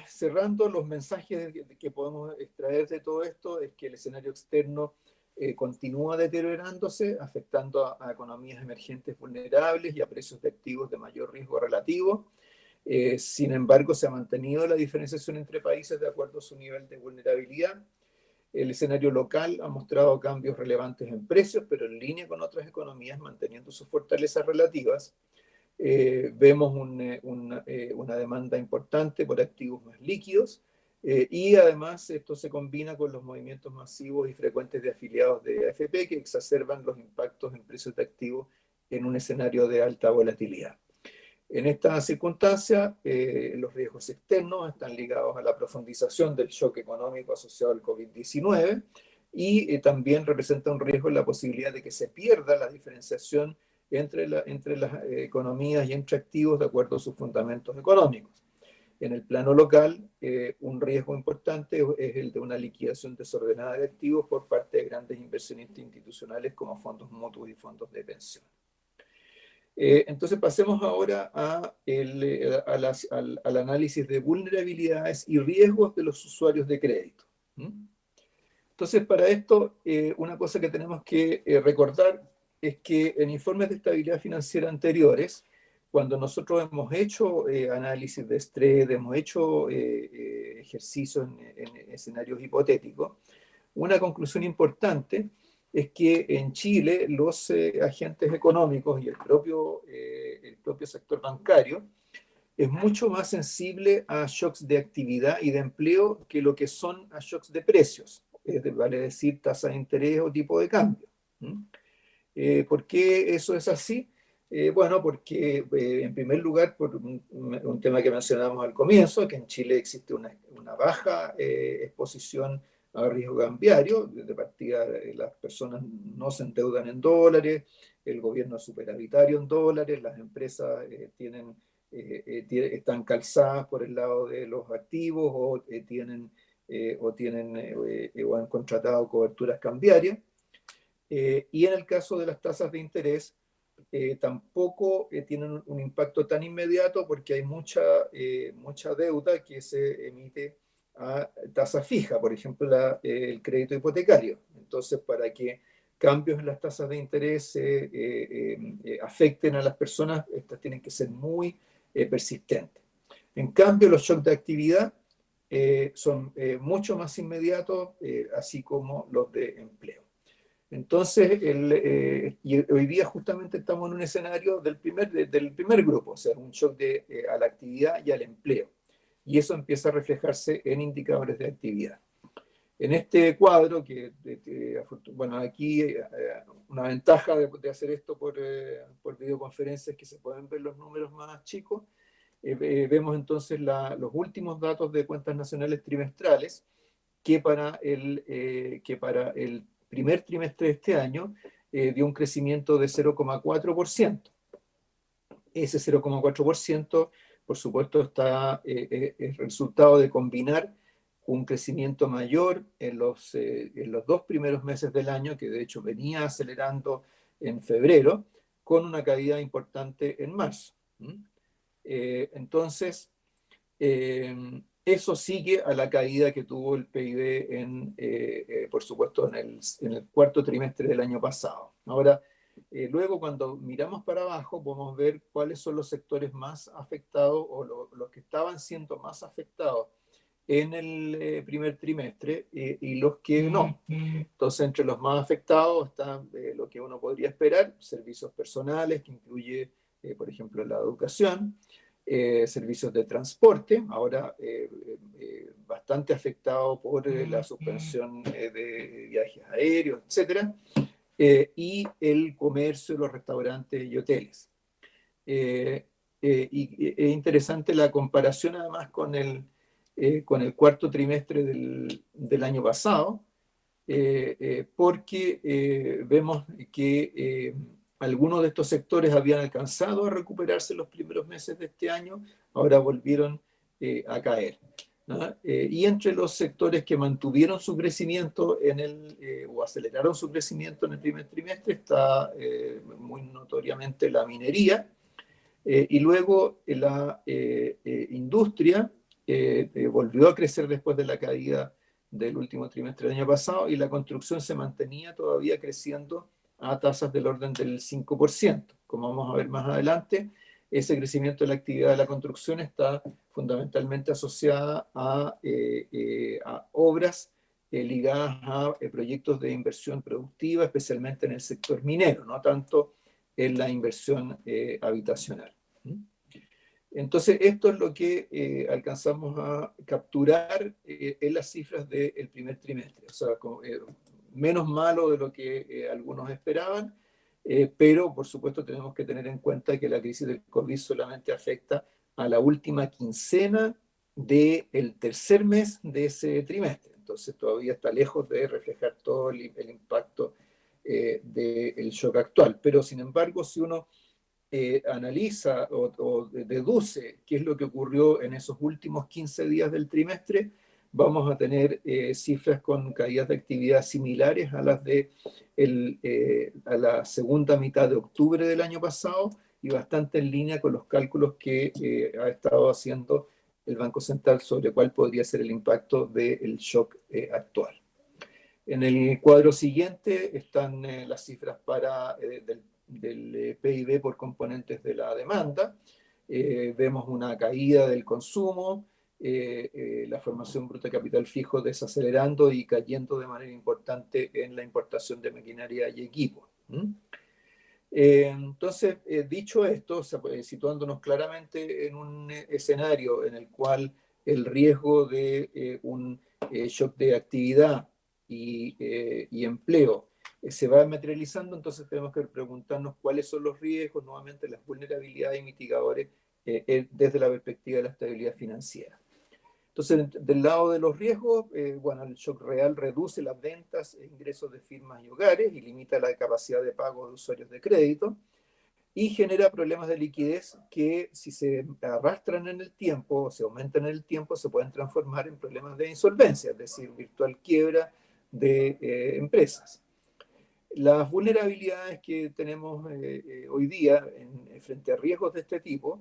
cerrando, los mensajes que podemos extraer de todo esto es que el escenario externo continúa deteriorándose, afectando a economías emergentes vulnerables y a precios de activos de mayor riesgo relativo. Sin embargo, se ha mantenido la diferenciación entre países de acuerdo a su nivel de vulnerabilidad. El escenario local ha mostrado cambios relevantes en precios, pero en línea con otras economías, manteniendo sus fortalezas relativas. Vemos una demanda importante por activos más líquidos y además esto se combina con los movimientos masivos y frecuentes de afiliados de AFP que exacerban los impactos en precios de activos en un escenario de alta volatilidad. En esta circunstancia, los riesgos externos están ligados a la profundización del shock económico asociado al COVID-19 y también representa un riesgo en la posibilidad de que se pierda la diferenciación entre las economías y entre activos de acuerdo a sus fundamentos económicos. En el plano local, un riesgo importante es el de una liquidación desordenada de activos por parte de grandes inversionistas institucionales como fondos mutuos y fondos de pensión. Entonces pasemos ahora al análisis de vulnerabilidades y riesgos de los usuarios de crédito. Entonces, para esto, una cosa que tenemos que recordar es que en informes de estabilidad financiera anteriores, cuando nosotros hemos hecho análisis de estrés, hemos hecho ejercicios en escenarios hipotéticos, una conclusión importante es que en Chile los agentes económicos y el propio sector bancario es mucho más sensible a shocks de actividad y de empleo que lo que son a shocks de precios, vale decir tasa de interés o tipo de cambio. ¿Por qué eso es así? Bueno, porque en primer lugar, por un tema que mencionamos al comienzo, que en Chile existe una baja exposición a riesgo cambiario. De partida, las personas no se endeudan en dólares, el gobierno es superavitario en dólares, las empresas están calzadas por el lado de los activos o han contratado coberturas cambiarias. Y en el caso de las tasas de interés, tampoco tienen un impacto tan inmediato porque hay mucha deuda que se emite a tasa fija, por ejemplo, el crédito hipotecario. Entonces, para que cambios en las tasas de interés afecten a las personas, estas tienen que ser muy persistentes. En cambio, los shocks de actividad son mucho más inmediatos, así como los de empleo. Entonces, y hoy día justamente estamos en un escenario del primer grupo, o sea, un shock a la actividad y al empleo. Y eso empieza a reflejarse en indicadores de actividad. En este cuadro, bueno, aquí una ventaja de hacer esto por videoconferencia es que se pueden ver los números más chicos. Vemos entonces los últimos datos de cuentas nacionales trimestrales que para el primer trimestre de este año dio un crecimiento de 0,4%. Ese 0,4%, por supuesto, es resultado de combinar un crecimiento mayor en los 2 primeros meses del año, que de hecho venía acelerando en febrero, con una caída importante en marzo. Entonces, eso sigue a la caída que tuvo el PIB, por supuesto, en el cuarto trimestre del año pasado. Ahora, luego cuando miramos para abajo, podemos ver cuáles son los sectores más afectados o los que estaban siendo más afectados en el primer trimestre y los que no. Entonces, entre los más afectados está lo que uno podría esperar, servicios personales, que incluye, por ejemplo, la educación, servicios de transporte, ahora bastante afectado por la suspensión de viajes aéreos, etcétera, y el comercio, los restaurantes y hoteles. Y es interesante la comparación además con el cuarto trimestre del año pasado, porque vemos que algunos de estos sectores habían alcanzado a recuperarse en los primeros meses de este año, ahora volvieron a caer, ¿no? Y entre los sectores que mantuvieron su crecimiento o aceleraron su crecimiento en el primer trimestre está muy notoriamente la minería, y luego la industria volvió a crecer después de la caída del último trimestre del año pasado, y la construcción se mantenía todavía creciendo a tasas del orden del 5%. Como vamos a ver más adelante, ese crecimiento de la actividad de la construcción está fundamentalmente asociada a obras ligadas a proyectos de inversión productiva, especialmente en el sector minero, no tanto en la inversión habitacional. Entonces, esto es lo que alcanzamos a capturar en las cifras del primer trimestre. O sea, menos malo de lo que algunos esperaban, pero por supuesto tenemos que tener en cuenta que la crisis del COVID solamente afecta a la última quincena del tercer mes de ese trimestre. Entonces, todavía está lejos de reflejar todo el impacto del shock actual. Pero, sin embargo, si uno analiza o deduce qué es lo que ocurrió en esos últimos 15 días del trimestre, vamos a tener cifras con caídas de actividad similares a las de a la segunda mitad de octubre del año pasado, y bastante en línea con los cálculos que ha estado haciendo el Banco Central sobre cuál podría ser el impacto del shock actual. En el cuadro siguiente están las cifras del PIB por componentes de la demanda. Vemos una caída del consumo, la formación bruta de capital fijo desacelerando y cayendo de manera importante en la importación de maquinaria y equipo. Entonces, dicho esto, situándonos claramente en un escenario en el cual el riesgo de un shock de actividad y empleo se va materializando, entonces tenemos que preguntarnos cuáles son los riesgos, nuevamente las vulnerabilidades y mitigadores desde la perspectiva de la estabilidad financiera. Entonces, del lado de los riesgos, bueno, el shock real reduce las ventas e ingresos de firmas y hogares y limita la capacidad de pago de usuarios de crédito, y genera problemas de liquidez que, si se arrastran en el tiempo o se aumentan en el tiempo, se pueden transformar en problemas de insolvencia, es decir, virtual quiebra de empresas. Las vulnerabilidades que tenemos hoy día frente a riesgos de este tipo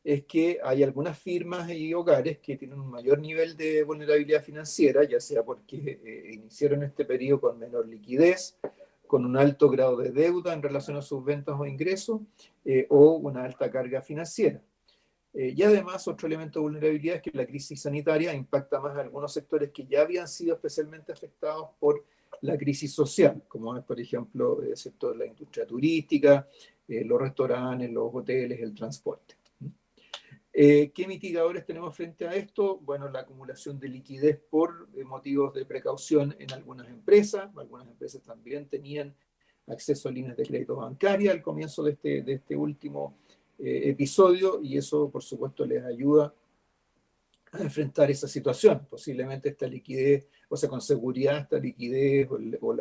es que hay algunas firmas y hogares que tienen un mayor nivel de vulnerabilidad financiera, ya sea porque iniciaron este periodo con menor liquidez, con un alto grado de deuda en relación a sus ventas o ingresos, o una alta carga financiera. Y además, otro elemento de vulnerabilidad es que la crisis sanitaria impacta más a algunos sectores que ya habían sido especialmente afectados por la crisis social, como es, por ejemplo, el sector de la industria turística, los restaurantes, los hoteles, el transporte. ¿Qué mitigadores tenemos frente a esto? Bueno, la acumulación de liquidez por motivos de precaución en algunas empresas. Algunas empresas también tenían acceso a líneas de crédito bancaria al comienzo de este último episodio, y eso, por supuesto, les ayuda a enfrentar esa situación. Posiblemente esta liquidez, o sea, con seguridad esta liquidez o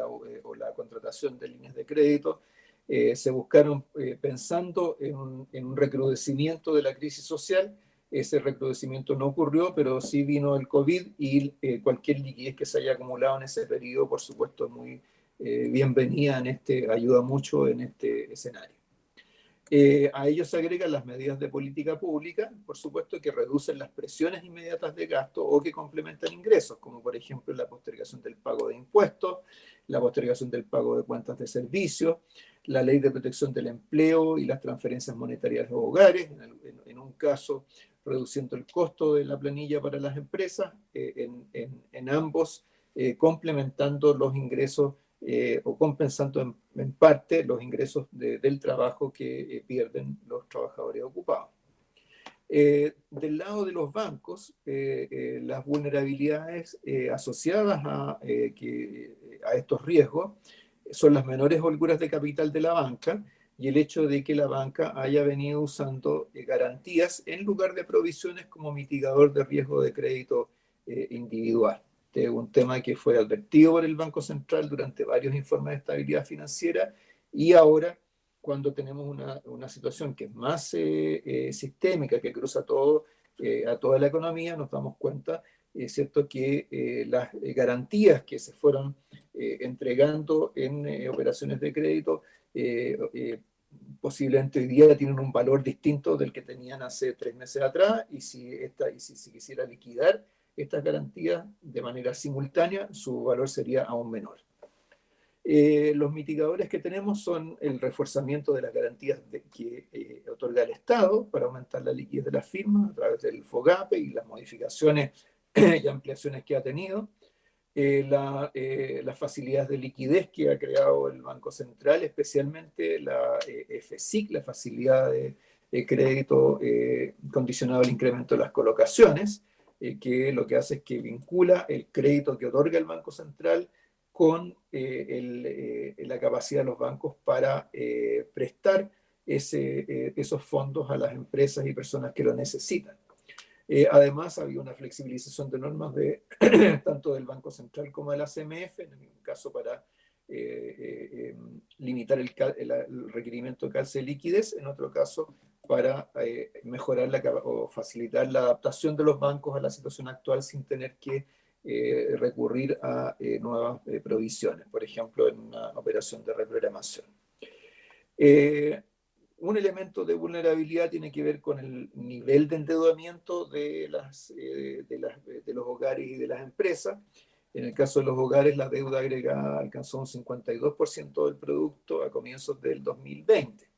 la contratación de líneas de crédito se buscaron pensando en un recrudecimiento de la crisis social. Ese recrudecimiento no ocurrió, pero sí vino el COVID, y cualquier liquidez que se haya acumulado en ese periodo, por supuesto, es muy bienvenida, ayuda mucho en este escenario. A ello se agregan las medidas de política pública, por supuesto, que reducen las presiones inmediatas de gasto o que complementan ingresos, como por ejemplo la postergación del pago de impuestos, la postergación del pago de cuentas de servicios, la ley de protección del empleo y las transferencias monetarias a los hogares, en un caso reduciendo el costo de la planilla para las empresas, en ambos complementando los ingresos o compensando en parte los ingresos del trabajo que pierden los trabajadores ocupados. Del lado de los bancos, las vulnerabilidades asociadas a estos riesgos son las menores holguras de capital de la banca y el hecho de que la banca haya venido usando garantías en lugar de provisiones como mitigador de riesgo de crédito individual. Este es un tema que fue advertido por el Banco Central durante varios informes de estabilidad financiera, y ahora, cuando tenemos una situación que es más sistémica, que cruza a toda la economía, nos damos cuenta, ¿cierto?, que las garantías que se fueron entregando en operaciones de crédito posiblemente hoy día tienen un valor distinto del que tenían hace 3 meses atrás, y si se quisiera liquidar estas garantías de manera simultánea, su valor sería aún menor. Los mitigadores que tenemos son el reforzamiento de las garantías que otorga el Estado para aumentar la liquidez de las firmas a través del FOGAPE y las modificaciones y ampliaciones que ha tenido. Las facilidades de liquidez que ha creado el Banco Central, especialmente la FCIC, la facilidad de crédito condicionado al incremento de las colocaciones, que lo que hace es que vincula el crédito que otorga el Banco Central con la capacidad de los bancos para prestar esos fondos a las empresas y personas que lo necesitan. Además, había una flexibilización de normas tanto del Banco Central como de la CMF, en un caso para limitar el requerimiento de calce de liquidez, en otro caso para mejorar o facilitar la adaptación de los bancos a la situación actual sin tener que recurrir a nuevas provisiones, por ejemplo, en una operación de reprogramación. Un elemento de vulnerabilidad tiene que ver con el nivel de endeudamiento de los hogares y de las empresas. En el caso de los hogares, la deuda agregada alcanzó un 52% del producto a comienzos del 2020.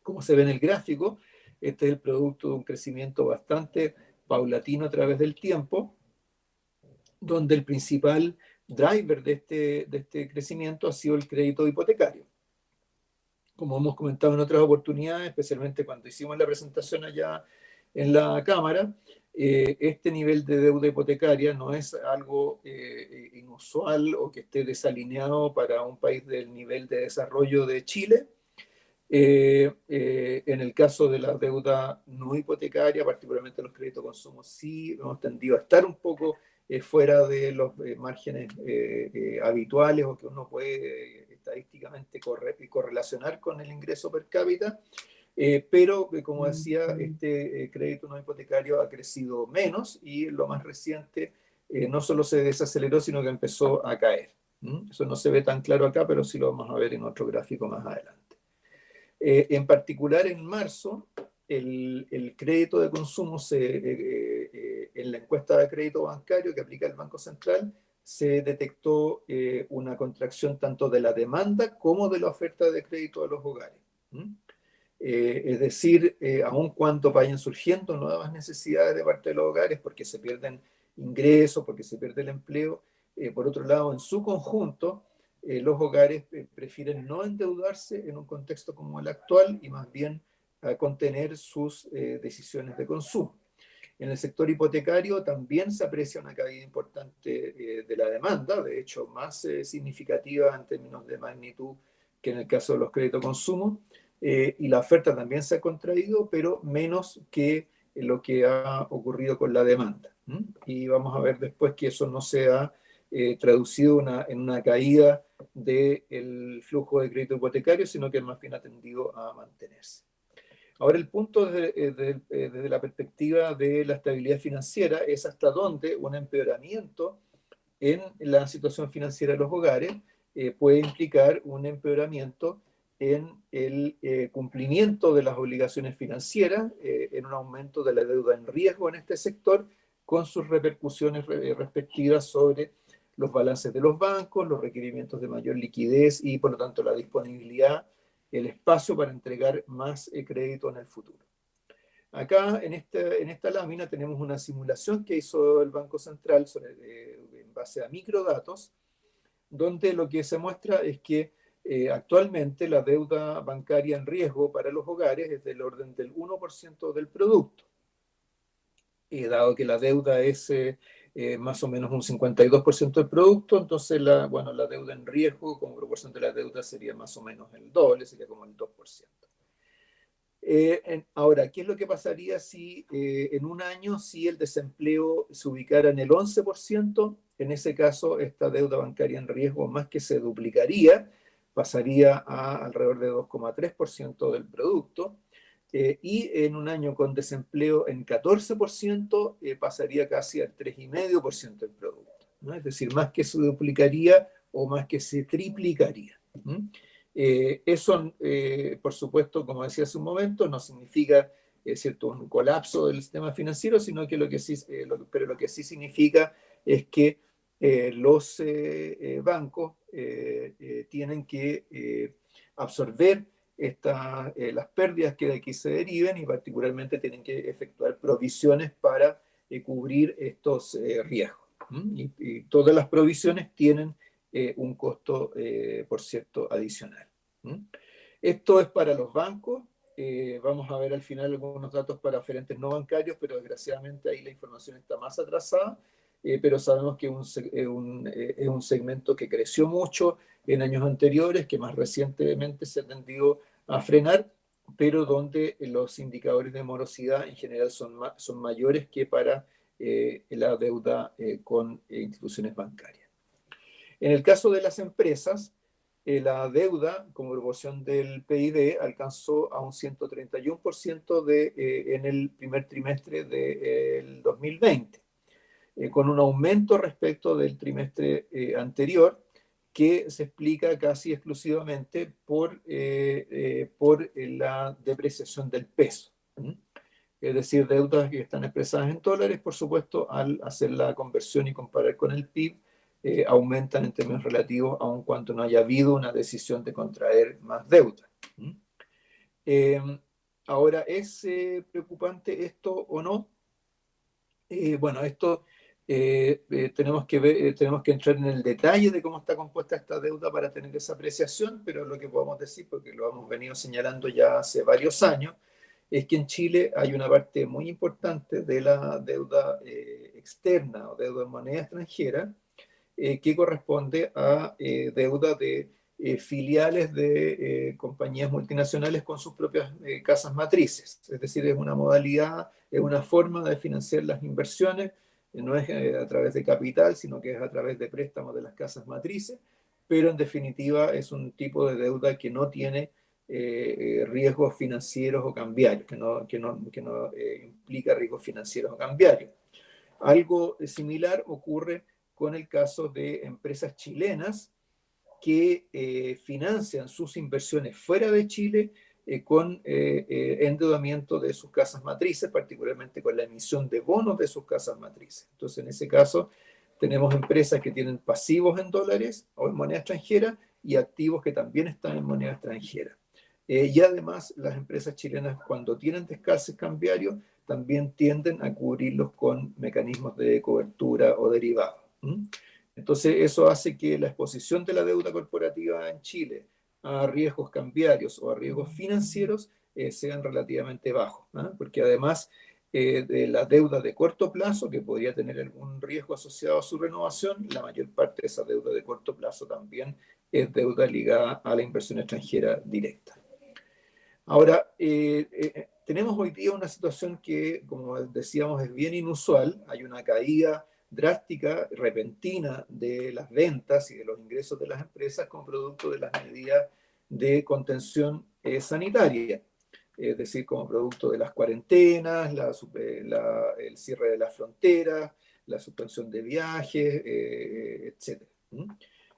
Como se ve en el gráfico, este es el producto de un crecimiento bastante paulatino a través del tiempo, donde el principal driver de este crecimiento ha sido el crédito hipotecario. Como hemos comentado en otras oportunidades, especialmente cuando hicimos la presentación allá en la Cámara, este nivel de deuda hipotecaria no es algo inusual o que esté desalineado para un país del nivel de desarrollo de Chile. En el caso de la deuda no hipotecaria, particularmente los créditos de consumo, sí hemos tendido a estar un poco fuera de los márgenes habituales o que uno puede estadísticamente correlacionar con el ingreso per cápita, pero como decía, este crédito no hipotecario ha crecido menos y lo más reciente no solo se desaceleró, sino que empezó a caer. Eso no se ve tan claro acá, pero sí lo vamos a ver en otro gráfico más adelante. En particular, en marzo, el crédito de consumo en la encuesta de crédito bancario que aplica el Banco Central se detectó una contracción tanto de la demanda como de la oferta de crédito a los hogares. Es decir, aun cuando vayan surgiendo nuevas necesidades de parte de los hogares, porque se pierden ingresos, porque se pierde el empleo, por otro lado, en su conjunto, los hogares prefieren no endeudarse en un contexto como el actual y más bien contener sus decisiones de consumo. En el sector hipotecario también se aprecia una caída importante de la demanda, de hecho más significativa en términos de magnitud que en el caso de los créditos consumo, y la oferta también se ha contraído, pero menos que lo que ha ocurrido con la demanda. Y vamos a ver después que eso no se ha traducido en una caída del flujo de crédito hipotecario, sino que más bien ha tendido a mantenerse. Ahora, el punto desde la perspectiva de la estabilidad financiera es hasta dónde un empeoramiento en la situación financiera de los hogares puede implicar un empeoramiento en el cumplimiento de las obligaciones financieras, en un aumento de la deuda en riesgo en este sector, con sus repercusiones respectivas sobre los balances de los bancos, los requerimientos de mayor liquidez y, por lo tanto, la disponibilidad, el espacio para entregar más crédito en el futuro. Acá en esta lámina tenemos una simulación que hizo el Banco Central en base a microdatos, donde lo que se muestra es que actualmente la deuda bancaria en riesgo para los hogares es del orden del 1% del producto. Dado que la deuda es más o menos un 52% del producto, entonces la deuda en riesgo como proporción de la deuda sería más o menos el doble, sería como el 2%. Ahora, ¿qué es lo que pasaría si en un año, si el desempleo se ubicara en el 11%? En ese caso, esta deuda bancaria en riesgo más que se duplicaría, pasaría a alrededor de 2,3% del producto. Y en un año con desempleo en 14%, pasaría casi al 3,5% del producto, ¿no? Es decir, más que se duplicaría o más que se triplicaría. Eso, por supuesto, como decía hace un momento, no significa cierto, un colapso del sistema financiero, sino que lo que sí significa es que los bancos tienen que absorber las pérdidas que de aquí se deriven y particularmente tienen que efectuar provisiones para cubrir estos riesgos. Y todas las provisiones tienen un costo, por cierto, adicional. Esto es para los bancos. Vamos a ver al final algunos datos para oferentes no bancarios, pero desgraciadamente ahí la información está más atrasada, pero sabemos que es un segmento que creció mucho en años anteriores, que más recientemente se ha tendido a frenar, pero donde los indicadores de morosidad en general son mayores que para la deuda con instituciones bancarias. En el caso de las empresas, la deuda como proporción del PIB alcanzó a un 131% en el primer trimestre del 2020, con un aumento respecto del trimestre anterior, que se explica casi exclusivamente por la depreciación del peso. Es decir, deudas que están expresadas en dólares, por supuesto, al hacer la conversión y comparar con el PIB, aumentan en términos relativos, aun cuando no haya habido una decisión de contraer más deuda. Ahora, ¿es preocupante esto o no? Bueno, esto tenemos que entrar en el detalle de cómo está compuesta esta deuda para tener esa apreciación, pero lo que podemos decir, porque lo hemos venido señalando ya hace varios años, es que en Chile hay una parte muy importante de la deuda externa o deuda en moneda extranjera que corresponde a deuda de filiales de compañías multinacionales con sus propias casas matrices. Es decir, es una modalidad, es una forma de financiar las inversiones, no es a través de capital, sino que es a través de préstamos de las casas matrices, pero en definitiva es un tipo de deuda que no tiene riesgos financieros o cambiarios, que no implica riesgos financieros o cambiarios. Algo similar ocurre con el caso de empresas chilenas que financian sus inversiones fuera de Chile con endeudamiento de sus casas matrices, particularmente con la emisión de bonos de sus casas matrices. Entonces, en ese caso, tenemos empresas que tienen pasivos en dólares o en moneda extranjera y activos que también están en moneda extranjera. Y además las empresas chilenas cuando tienen descases cambiarios también tienden a cubrirlos con mecanismos de cobertura o derivados. Entonces eso hace que la exposición de la deuda corporativa en Chile a riesgos cambiarios o a riesgos financieros sean relativamente bajos, ¿no? Porque además de la deuda de corto plazo, que podría tener algún riesgo asociado a su renovación, la mayor parte de esa deuda de corto plazo también es deuda ligada a la inversión extranjera directa. Ahora, tenemos hoy día una situación que, como decíamos, es bien inusual. Hay una caída drástica, repentina de las ventas y de los ingresos de las empresas como producto de las medidas de contención sanitaria. Es decir, como producto de las cuarentenas, el cierre de las fronteras, la suspensión de viajes, etc.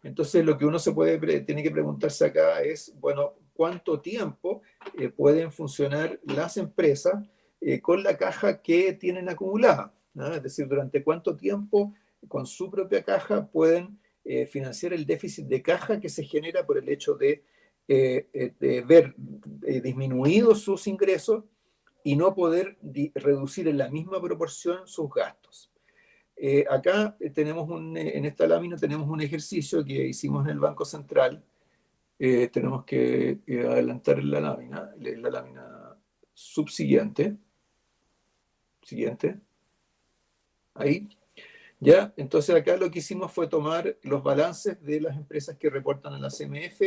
Entonces, lo que uno tiene que preguntarse acá es, bueno, ¿cuánto tiempo pueden funcionar las empresas con la caja que tienen acumulada? ¿No? Es decir, durante cuánto tiempo con su propia caja pueden financiar el déficit de caja que se genera por el hecho de ver disminuidos sus ingresos y no poder reducir en la misma proporción sus gastos. Acá tenemos en esta lámina tenemos un ejercicio que hicimos en el Banco Central. Tenemos que adelantar la lámina subsiguiente. Siguiente. Ahí. ¿Ya? Entonces acá lo que hicimos fue tomar los balances de las empresas que reportan a la CMF,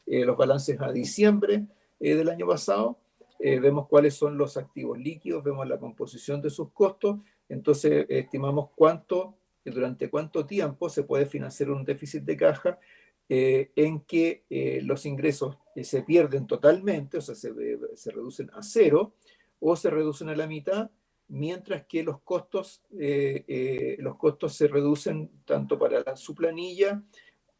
los balances a diciembre del año pasado, vemos cuáles son los activos líquidos, vemos la composición de sus costos, entonces estimamos durante cuánto tiempo se puede financiar un déficit de caja en que los ingresos se pierden totalmente, o sea, se reducen a cero o se reducen a la mitad, mientras que los costos se reducen tanto para su planilla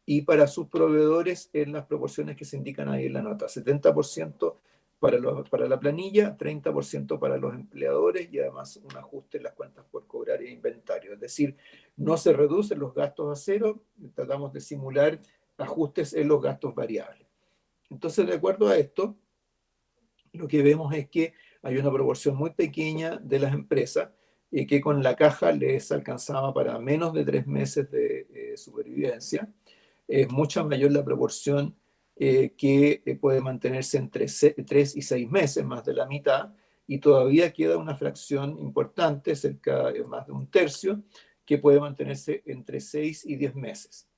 y para sus proveedores en las proporciones que se indican ahí en la nota. 70% para la planilla, 30% para los empleadores y además un ajuste en las cuentas por cobrar e inventario. Es decir, no se reducen los gastos a cero, tratamos de simular ajustes en los gastos variables. Entonces, de acuerdo a esto, lo que vemos es que hay una proporción muy pequeña de las empresas que con la caja les alcanzaba para menos de 3 meses de supervivencia. Es mucho mayor la proporción que puede mantenerse entre 3 y 6 meses, más de la mitad, y todavía queda una fracción importante, cerca de más de un tercio, que puede mantenerse entre 6 y 10 meses.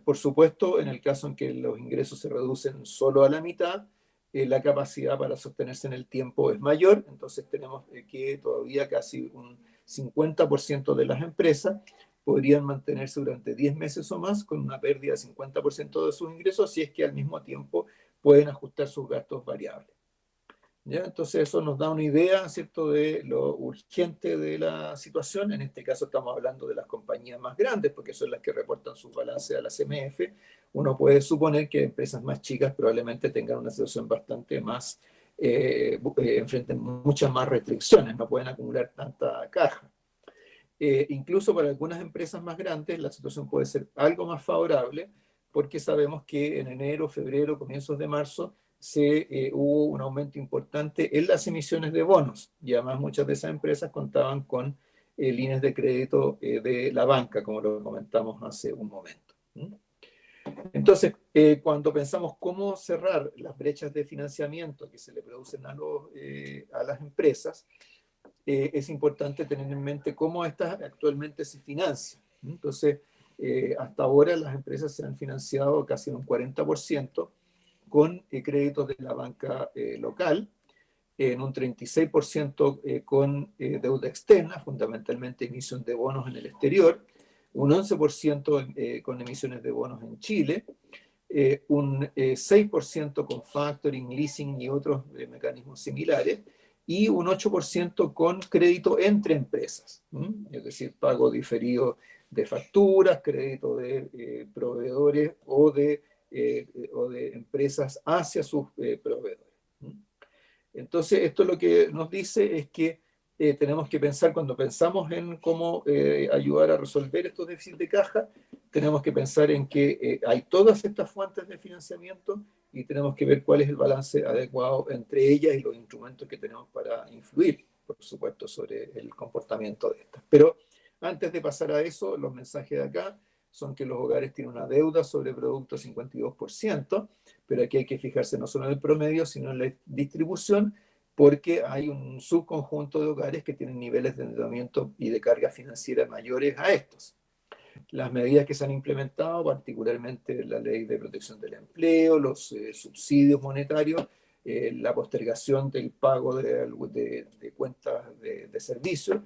Por supuesto, en el caso en que los ingresos se reducen solo a la mitad, la capacidad para sostenerse en el tiempo es mayor, entonces tenemos que todavía casi un 50% de las empresas podrían mantenerse durante 10 meses o más con una pérdida de 50% de sus ingresos si es que al mismo tiempo pueden ajustar sus gastos variables. ¿Ya? Entonces eso nos da una idea, ¿cierto?, de lo urgente de la situación. En este caso estamos hablando de las compañías más grandes, porque son las que reportan sus balances a la CMF. Uno puede suponer que empresas más chicas probablemente tengan una situación bastante más, enfrenten muchas más restricciones, no pueden acumular tanta caja. Incluso para algunas empresas más grandes la situación puede ser algo más favorable, porque sabemos que en enero, febrero, comienzos de marzo, hubo un aumento importante en las emisiones de bonos y además muchas de esas empresas contaban con líneas de crédito de la banca, como lo comentamos hace un momento. Entonces, cuando pensamos cómo cerrar las brechas de financiamiento que se le producen a las empresas, es importante tener en mente cómo estas actualmente se financian. Entonces, hasta ahora las empresas se han financiado casi un 40% con créditos de la banca local, en un 36% con deuda externa, fundamentalmente emisión de bonos en el exterior, un 11% con emisiones de bonos en Chile, un 6% con factoring, leasing y otros mecanismos similares, y un 8% con crédito entre empresas, es decir, pago diferido de facturas, crédito de proveedores o de empresas hacia sus proveedores. Entonces, esto lo que nos dice es que tenemos que pensar, cuando pensamos en cómo ayudar a resolver estos déficits de caja, tenemos que pensar en que hay todas estas fuentes de financiamiento y tenemos que ver cuál es el balance adecuado entre ellas y los instrumentos que tenemos para influir, por supuesto, sobre el comportamiento de estas. Pero antes de pasar a eso, los mensajes de acá son que los hogares tienen una deuda sobre producto 52%, pero aquí hay que fijarse no solo en el promedio, sino en la distribución, porque hay un subconjunto de hogares que tienen niveles de endeudamiento y de carga financiera mayores a estos. Las medidas que se han implementado, particularmente la ley de protección del empleo, los subsidios monetarios, la postergación del pago de cuentas de servicios,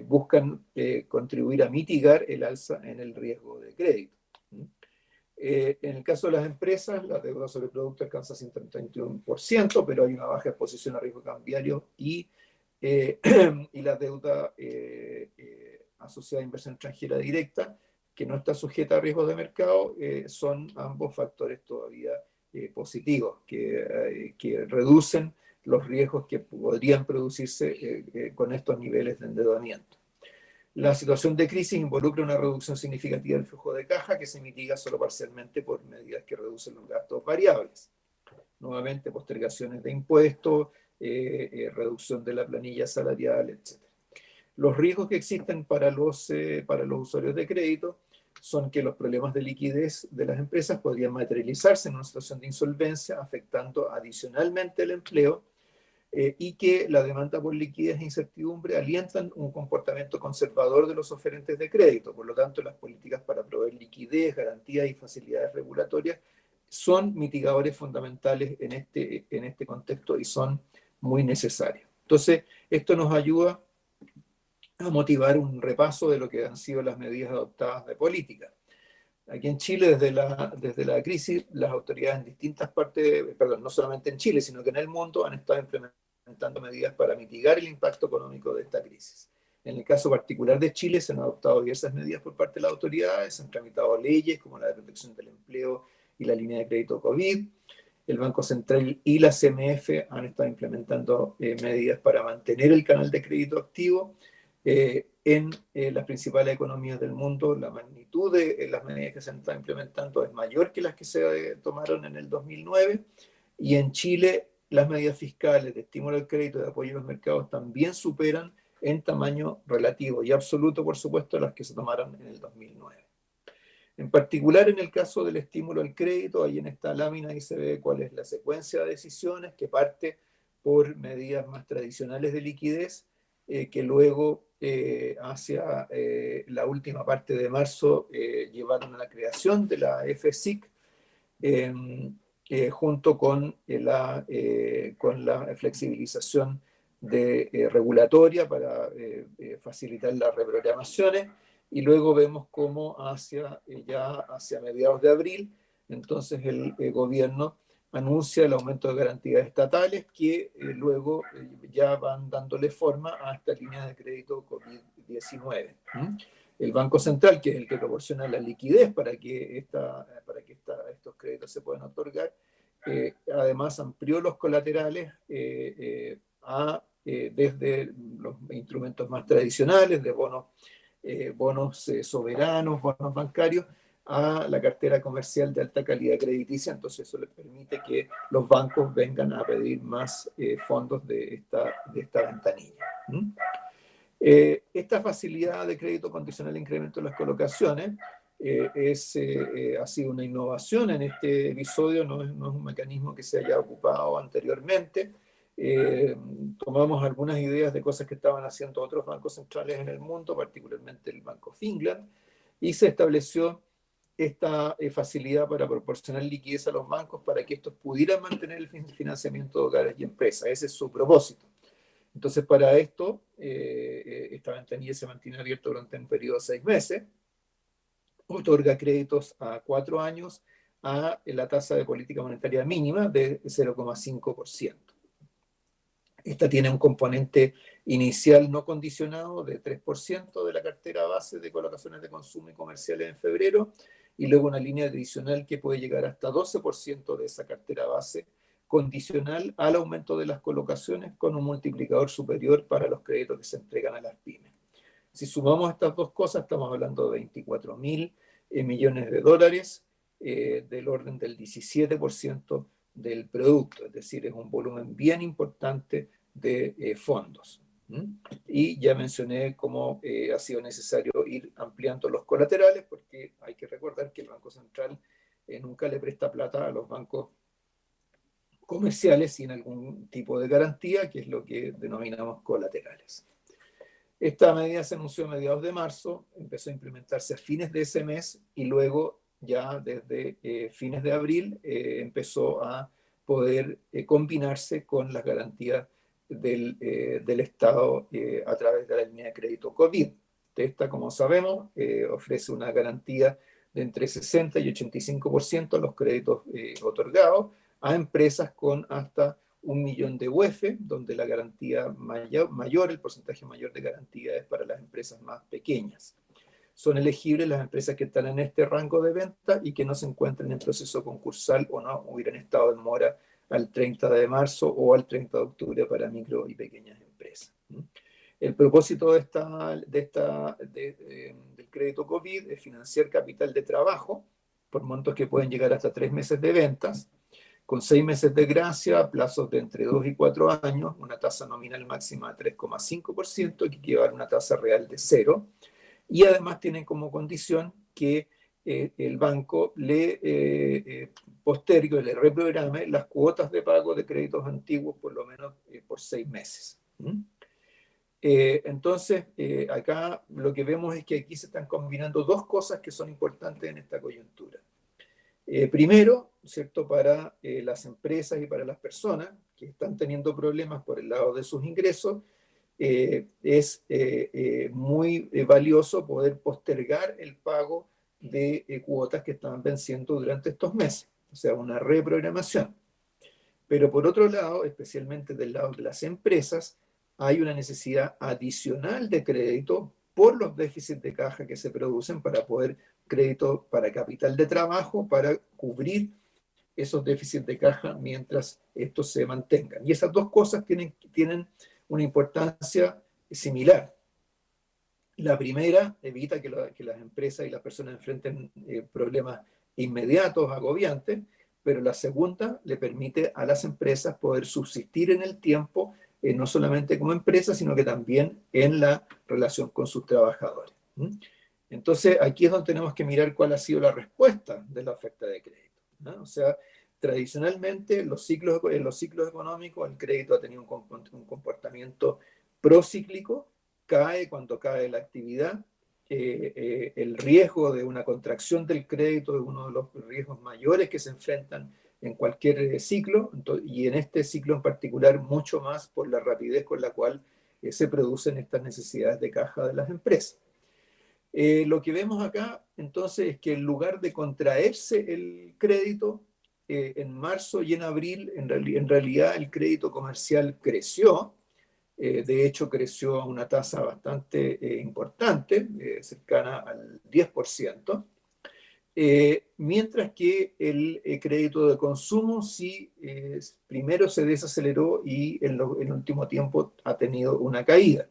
buscan contribuir a mitigar el alza en el riesgo de crédito. En el caso de las empresas, la deuda sobre el producto alcanza 131%, pero hay una baja exposición a riesgo cambiario y la deuda asociada a inversión extranjera directa, que no está sujeta a riesgos de mercado, son ambos factores todavía positivos, que reducen los riesgos que podrían producirse con estos niveles de endeudamiento. La situación de crisis involucra una reducción significativa del flujo de caja que se mitiga solo parcialmente por medidas que reducen los gastos variables. Nuevamente, postergaciones de impuestos, reducción de la planilla salarial, etc. Los riesgos que existen para los usuarios de crédito son que los problemas de liquidez de las empresas podrían materializarse en una situación de insolvencia, afectando adicionalmente el empleo, y que la demanda por liquidez e incertidumbre alientan un comportamiento conservador de los oferentes de crédito. Por lo tanto, las políticas para proveer liquidez, garantías y facilidades regulatorias son mitigadores fundamentales en este contexto y son muy necesarios. Entonces, esto nos ayuda a motivar un repaso de lo que han sido las medidas adoptadas de política. Aquí en Chile, desde la crisis, las autoridades en distintas partes, perdón, no solamente en Chile, sino que en el mundo, han estado implementando medidas para mitigar el impacto económico de esta crisis. En el caso particular de Chile, se han adoptado diversas medidas por parte de las autoridades, se han tramitado leyes como la de protección del empleo y la línea de crédito COVID. El Banco Central y la CMF han estado implementando medidas para mantener el canal de crédito activo. En las principales economías del mundo, la magnitud de las medidas que se han estado implementando es mayor que las que se tomaron en el 2009, y en Chile las medidas fiscales de estímulo al crédito y de apoyo a los mercados también superan en tamaño relativo y absoluto, por supuesto, las que se tomaron en el 2009. En particular, en el caso del estímulo al crédito, ahí en esta lámina ahí se ve cuál es la secuencia de decisiones, que parte por medidas más tradicionales de liquidez, que luego hacia la última parte de marzo llevaron a la creación de la FSIC, junto con la flexibilización regulatoria para facilitar las reprogramaciones, y luego vemos cómo ya hacia mediados de abril, entonces el gobierno anuncia el aumento de garantías estatales que luego ya van dándole forma a esta línea de crédito COVID-19. El Banco Central, que es el que proporciona la liquidez para que estos créditos se puedan otorgar, además amplió los colaterales desde los instrumentos más tradicionales de bonos soberanos, bonos bancarios, a la cartera comercial de alta calidad crediticia. Entonces eso les permite que los bancos vengan a pedir más fondos de esta ventanilla. Esta facilidad de crédito condicional e incremento de las colocaciones ha sido una innovación en este episodio, no es un mecanismo que se haya ocupado anteriormente. Tomamos algunas ideas de cosas que estaban haciendo otros bancos centrales en el mundo, particularmente el Banco Finland, y se estableció esta facilidad para proporcionar liquidez a los bancos para que estos pudieran mantener el financiamiento de hogares y empresas. Ese es su propósito. Entonces, para esto, esta ventanilla se mantiene abierta durante un periodo de 6 meses, otorga créditos a 4 años a la tasa de política monetaria mínima de 0,5%. Esta tiene un componente inicial no condicionado de 3% de la cartera base de colocaciones de consumo y comerciales en febrero, y luego una línea adicional que puede llegar hasta 12% de esa cartera base, condicional al aumento de las colocaciones, con un multiplicador superior para los créditos que se entregan a las pymes. Si sumamos estas dos cosas, estamos hablando de 24.000 millones de dólares del orden del 17% del producto, es decir, es un volumen bien importante de fondos. Y ya mencioné cómo ha sido necesario ir ampliando los colaterales, porque hay que recordar que el Banco Central nunca le presta plata a los bancos comerciales sin algún tipo de garantía, que es lo que denominamos colaterales. Esta medida se anunció a mediados de marzo, empezó a implementarse a fines de ese mes y luego ya desde fines de abril empezó a poder combinarse con las garantías del Estado a través de la línea de crédito COVID. Esta, como sabemos, ofrece una garantía de entre 60 y 85% a los créditos otorgados a empresas con hasta 1 millón de UF, donde la garantía mayor, el porcentaje mayor de garantía es para las empresas más pequeñas. Son elegibles las empresas que están en este rango de venta y que no se encuentren en proceso concursal o no hubieran estado en mora al 30 de marzo o al 30 de octubre para micro y pequeñas empresas. El propósito del crédito COVID es financiar capital de trabajo por montos que pueden llegar hasta 3 meses de ventas, con 6 meses de gracia, plazos de entre 2 y 4 años, una tasa nominal máxima de 3,5%, que equivale a una tasa real de 0, y además tienen como condición que el banco le postergue, le reprograme las cuotas de pago de créditos antiguos por lo menos por 6 meses. Entonces, acá lo que vemos es que aquí se están combinando dos cosas que son importantes en esta coyuntura. Primero, ¿cierto? Para las empresas y para las personas que están teniendo problemas por el lado de sus ingresos, es muy valioso poder postergar el pago de cuotas que estaban venciendo durante estos meses, o sea, una reprogramación. Pero por otro lado, especialmente del lado de las empresas, hay una necesidad adicional de crédito por los déficits de caja que se producen para poder crédito para capital de trabajo, para cubrir esos déficits de caja mientras estos se mantengan. Y esas dos cosas tienen una importancia similar. La primera evita que las empresas y las personas enfrenten problemas inmediatos, agobiantes, pero la segunda le permite a las empresas poder subsistir en el tiempo, no solamente como empresas, sino que también en la relación con sus trabajadores. Entonces, aquí es donde tenemos que mirar cuál ha sido la respuesta de la oferta de crédito, ¿no? O sea, tradicionalmente en los ciclos económicos el crédito ha tenido un comportamiento procíclico, cae cuando cae la actividad. El riesgo de una contracción del crédito es uno de los riesgos mayores que se enfrentan en cualquier ciclo, y en este ciclo en particular mucho más por la rapidez con la cual se producen estas necesidades de caja de las empresas. Lo que vemos acá entonces es que en lugar de contraerse el crédito, en marzo y en abril en realidad el crédito comercial creció. De hecho creció a una tasa bastante importante, cercana al 10%, mientras que el crédito de consumo sí primero se desaceleró y en el último tiempo ha tenido una caída.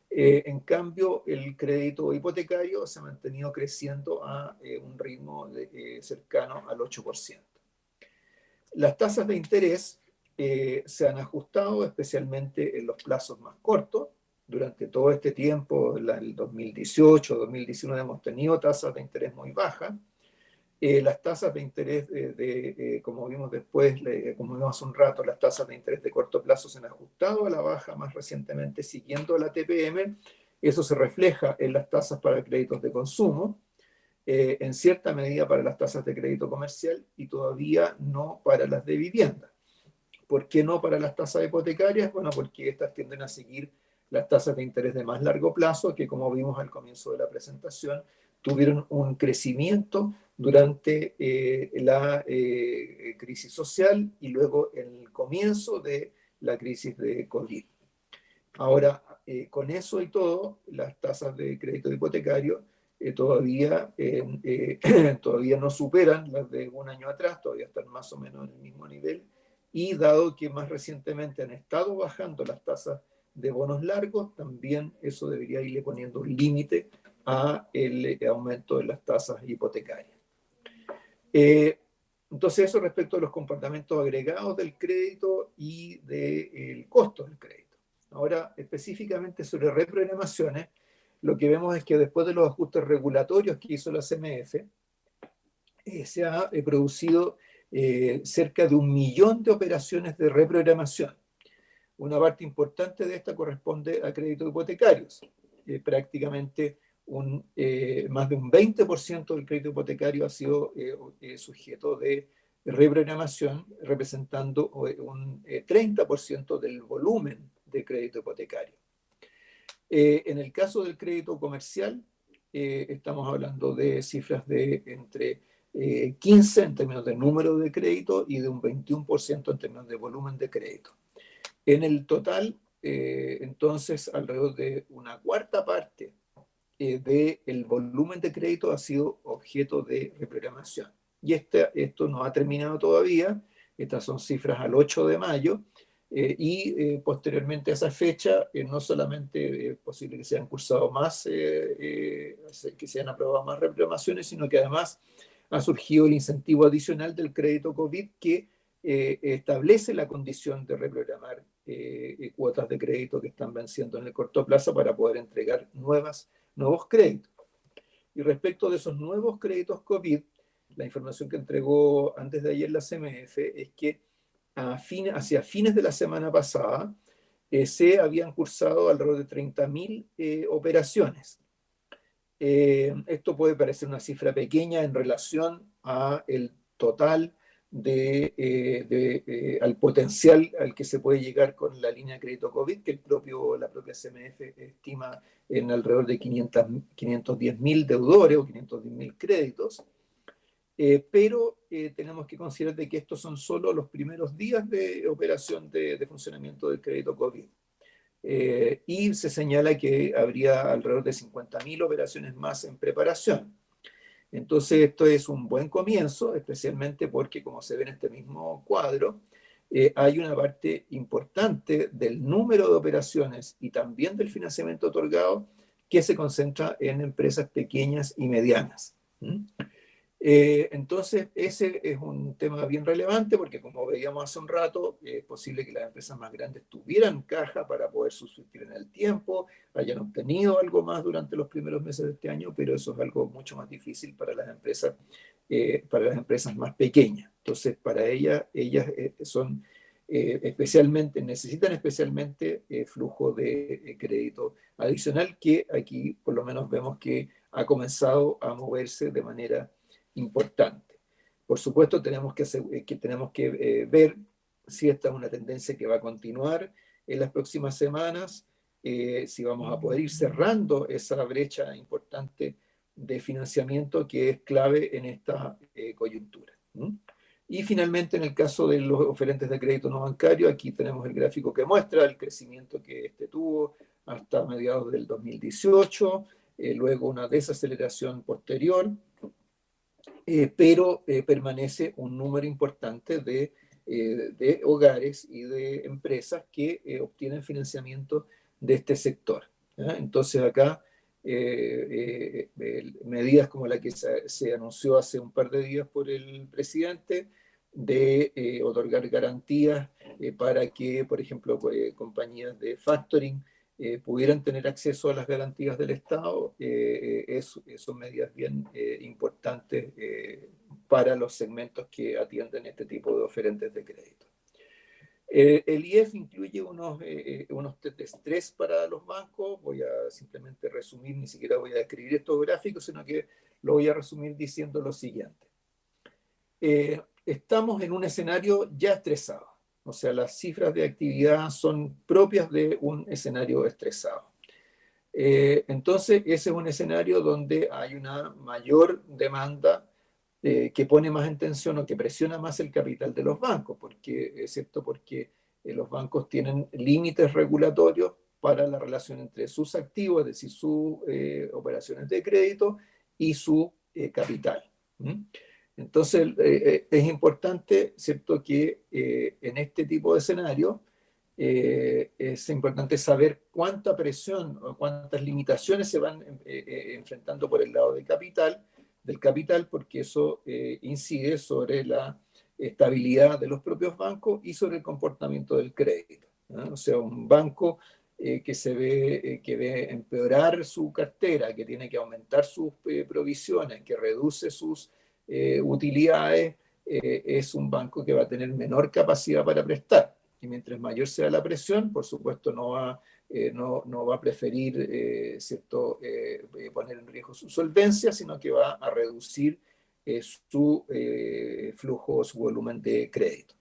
En cambio, el crédito hipotecario se ha mantenido creciendo a un ritmo cercano al 8%. Las tasas de interés se han ajustado, especialmente en los plazos más cortos. Durante todo este tiempo, el 2018, 2019, hemos tenido tasas de interés muy bajas. Las tasas de interés, como vimos después, como vimos hace un rato, las tasas de interés de corto plazo se han ajustado a la baja más recientemente siguiendo la TPM. Eso se refleja en las tasas para créditos de consumo, en cierta medida para las tasas de crédito comercial y todavía no para las de vivienda. ¿Por qué no para las tasas hipotecarias? Bueno, porque estas tienden a seguir las tasas de interés de más largo plazo, que como vimos al comienzo de la presentación, tuvieron un crecimiento durante la crisis social y luego en el comienzo de la crisis de COVID. Ahora, con eso y todo, las tasas de crédito hipotecario todavía no superan las de un año atrás, todavía están más o menos en el mismo nivel, y dado que más recientemente han estado bajando las tasas de bonos largos, también eso debería irle poniendo un límite a el aumento de las tasas hipotecarias. Entonces, eso respecto a los comportamientos agregados del crédito y del costo del crédito. Ahora, específicamente sobre reprogramaciones, lo que vemos es que después de los ajustes regulatorios que hizo la CMF, se ha producido cerca de 1 millón de operaciones de reprogramación. Una parte importante de esta corresponde a créditos hipotecarios. Prácticamente más de un 20% del crédito hipotecario ha sido sujeto de reprogramación, representando un 30% del volumen de crédito hipotecario. En el caso del crédito comercial, estamos hablando de cifras de entre 15 en términos de número de crédito y de un 21% en términos de volumen de crédito. En el total, entonces, alrededor de una cuarta parte del volumen de crédito ha sido objeto de reprogramación. Y esto no ha terminado todavía, estas son cifras al 8 de mayo, y posteriormente a esa fecha, no solamente es posible que se hayan cursado más, que se hayan aprobado más reprogramaciones, sino que además ha surgido el incentivo adicional del crédito COVID que establece la condición de reprogramar cuotas de crédito que están venciendo en el corto plazo para poder entregar nuevos créditos. Y respecto de esos nuevos créditos COVID, la información que entregó antes de ayer la CMF es que hacia fines de la semana pasada se habían cursado alrededor de 30.000 operaciones. Esto puede parecer una cifra pequeña en relación al total al potencial al que se puede llegar con la línea de crédito COVID, que la propia CMF estima en alrededor de 510.000 deudores o 510.000 créditos, pero tenemos que considerar de que estos son solo los primeros días de operación de funcionamiento del crédito COVID. Y se señala que habría alrededor de 50.000 operaciones más en preparación. Entonces, esto es un buen comienzo, especialmente porque, como se ve en este mismo cuadro, hay una parte importante del número de operaciones y también del financiamiento otorgado que se concentra en empresas pequeñas y medianas. Entonces, ese es un tema bien relevante porque, como veíamos hace un rato, es posible que las empresas más grandes tuvieran caja para poder subsistir en el tiempo, hayan obtenido algo más durante los primeros meses de este año, pero eso es algo mucho más difícil para las empresas más pequeñas. Entonces, para ellas necesitan especialmente flujo de crédito adicional que aquí por lo menos vemos que ha comenzado a moverse de manera importante. Por supuesto, tenemos que ver si esta es una tendencia que va a continuar en las próximas semanas, si vamos a poder ir cerrando esa brecha importante de financiamiento que es clave en esta coyuntura. Y finalmente, en el caso de los oferentes de crédito no bancario, aquí tenemos el gráfico que muestra el crecimiento que este tuvo hasta mediados del 2018, luego una desaceleración posterior, pero permanece un número importante de hogares y de empresas que obtienen financiamiento de este sector. Entonces acá medidas como la que se anunció hace un par de días por el presidente de otorgar garantías para que, por ejemplo, compañías de factoring pudieran tener acceso a las garantías del Estado, son medidas bien importantes para los segmentos que atienden este tipo de oferentes de crédito. El IEF incluye unos test de estrés para los bancos. Voy a simplemente resumir, ni siquiera voy a describir estos gráficos, sino que lo voy a resumir diciendo lo siguiente. Estamos en un escenario ya estresado. O sea, las cifras de actividad son propias de un escenario estresado. Entonces, ese es un escenario donde hay una mayor demanda que pone más en tensión o que presiona más el capital de los bancos, excepto porque los bancos tienen límites regulatorios para la relación entre sus activos, es decir, sus operaciones de crédito y su capital. Entonces, es importante, ¿cierto?, que en este tipo de escenario es importante saber cuánta presión o cuántas limitaciones se van enfrentando por el lado de capital del capital, porque eso incide sobre la estabilidad de los propios bancos y sobre el comportamiento del crédito, ¿no? O sea, un banco que ve empeorar su cartera, que tiene que aumentar sus provisiones, que reduce sus utilidades, es un banco que va a tener menor capacidad para prestar. Y mientras mayor sea la presión, por supuesto no va a preferir poner en riesgo su solvencia, sino que va a reducir su flujo, su volumen de crédito.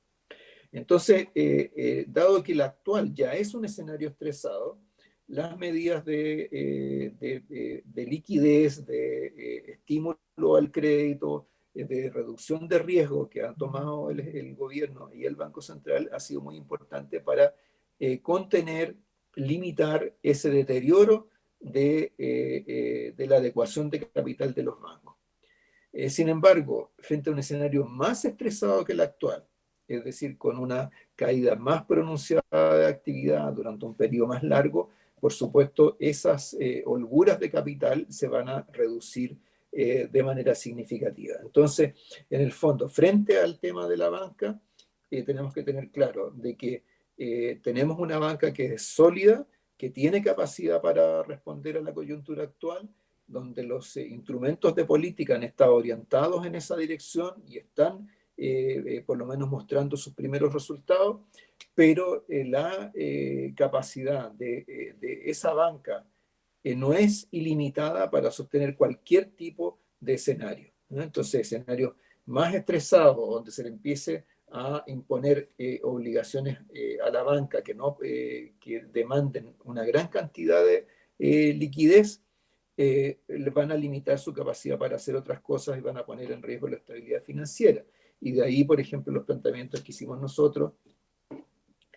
Entonces, dado que el actual ya es un escenario estresado, las medidas de liquidez, de estímulo al crédito, de reducción de riesgo que han tomado el gobierno y el Banco Central ha sido muy importante para contener, limitar ese deterioro de la adecuación de capital de los bancos. Sin embargo, frente a un escenario más estresado que el actual, es decir, con una caída más pronunciada de actividad durante un periodo más largo, por supuesto, esas holguras de capital se van a reducir de manera significativa. Entonces, en el fondo, frente al tema de la banca, tenemos que tener claro de que tenemos una banca que es sólida, que tiene capacidad para responder a la coyuntura actual, donde los instrumentos de política han estado orientados en esa dirección y están por lo menos mostrando sus primeros resultados, pero la capacidad de esa banca no es ilimitada para sostener cualquier tipo de escenario, ¿no? Entonces, escenarios más estresados, donde se le empiece a imponer obligaciones a la banca que demanden una gran cantidad de liquidez, van a limitar su capacidad para hacer otras cosas y van a poner en riesgo la estabilidad financiera. Y de ahí, por ejemplo, los planteamientos que hicimos nosotros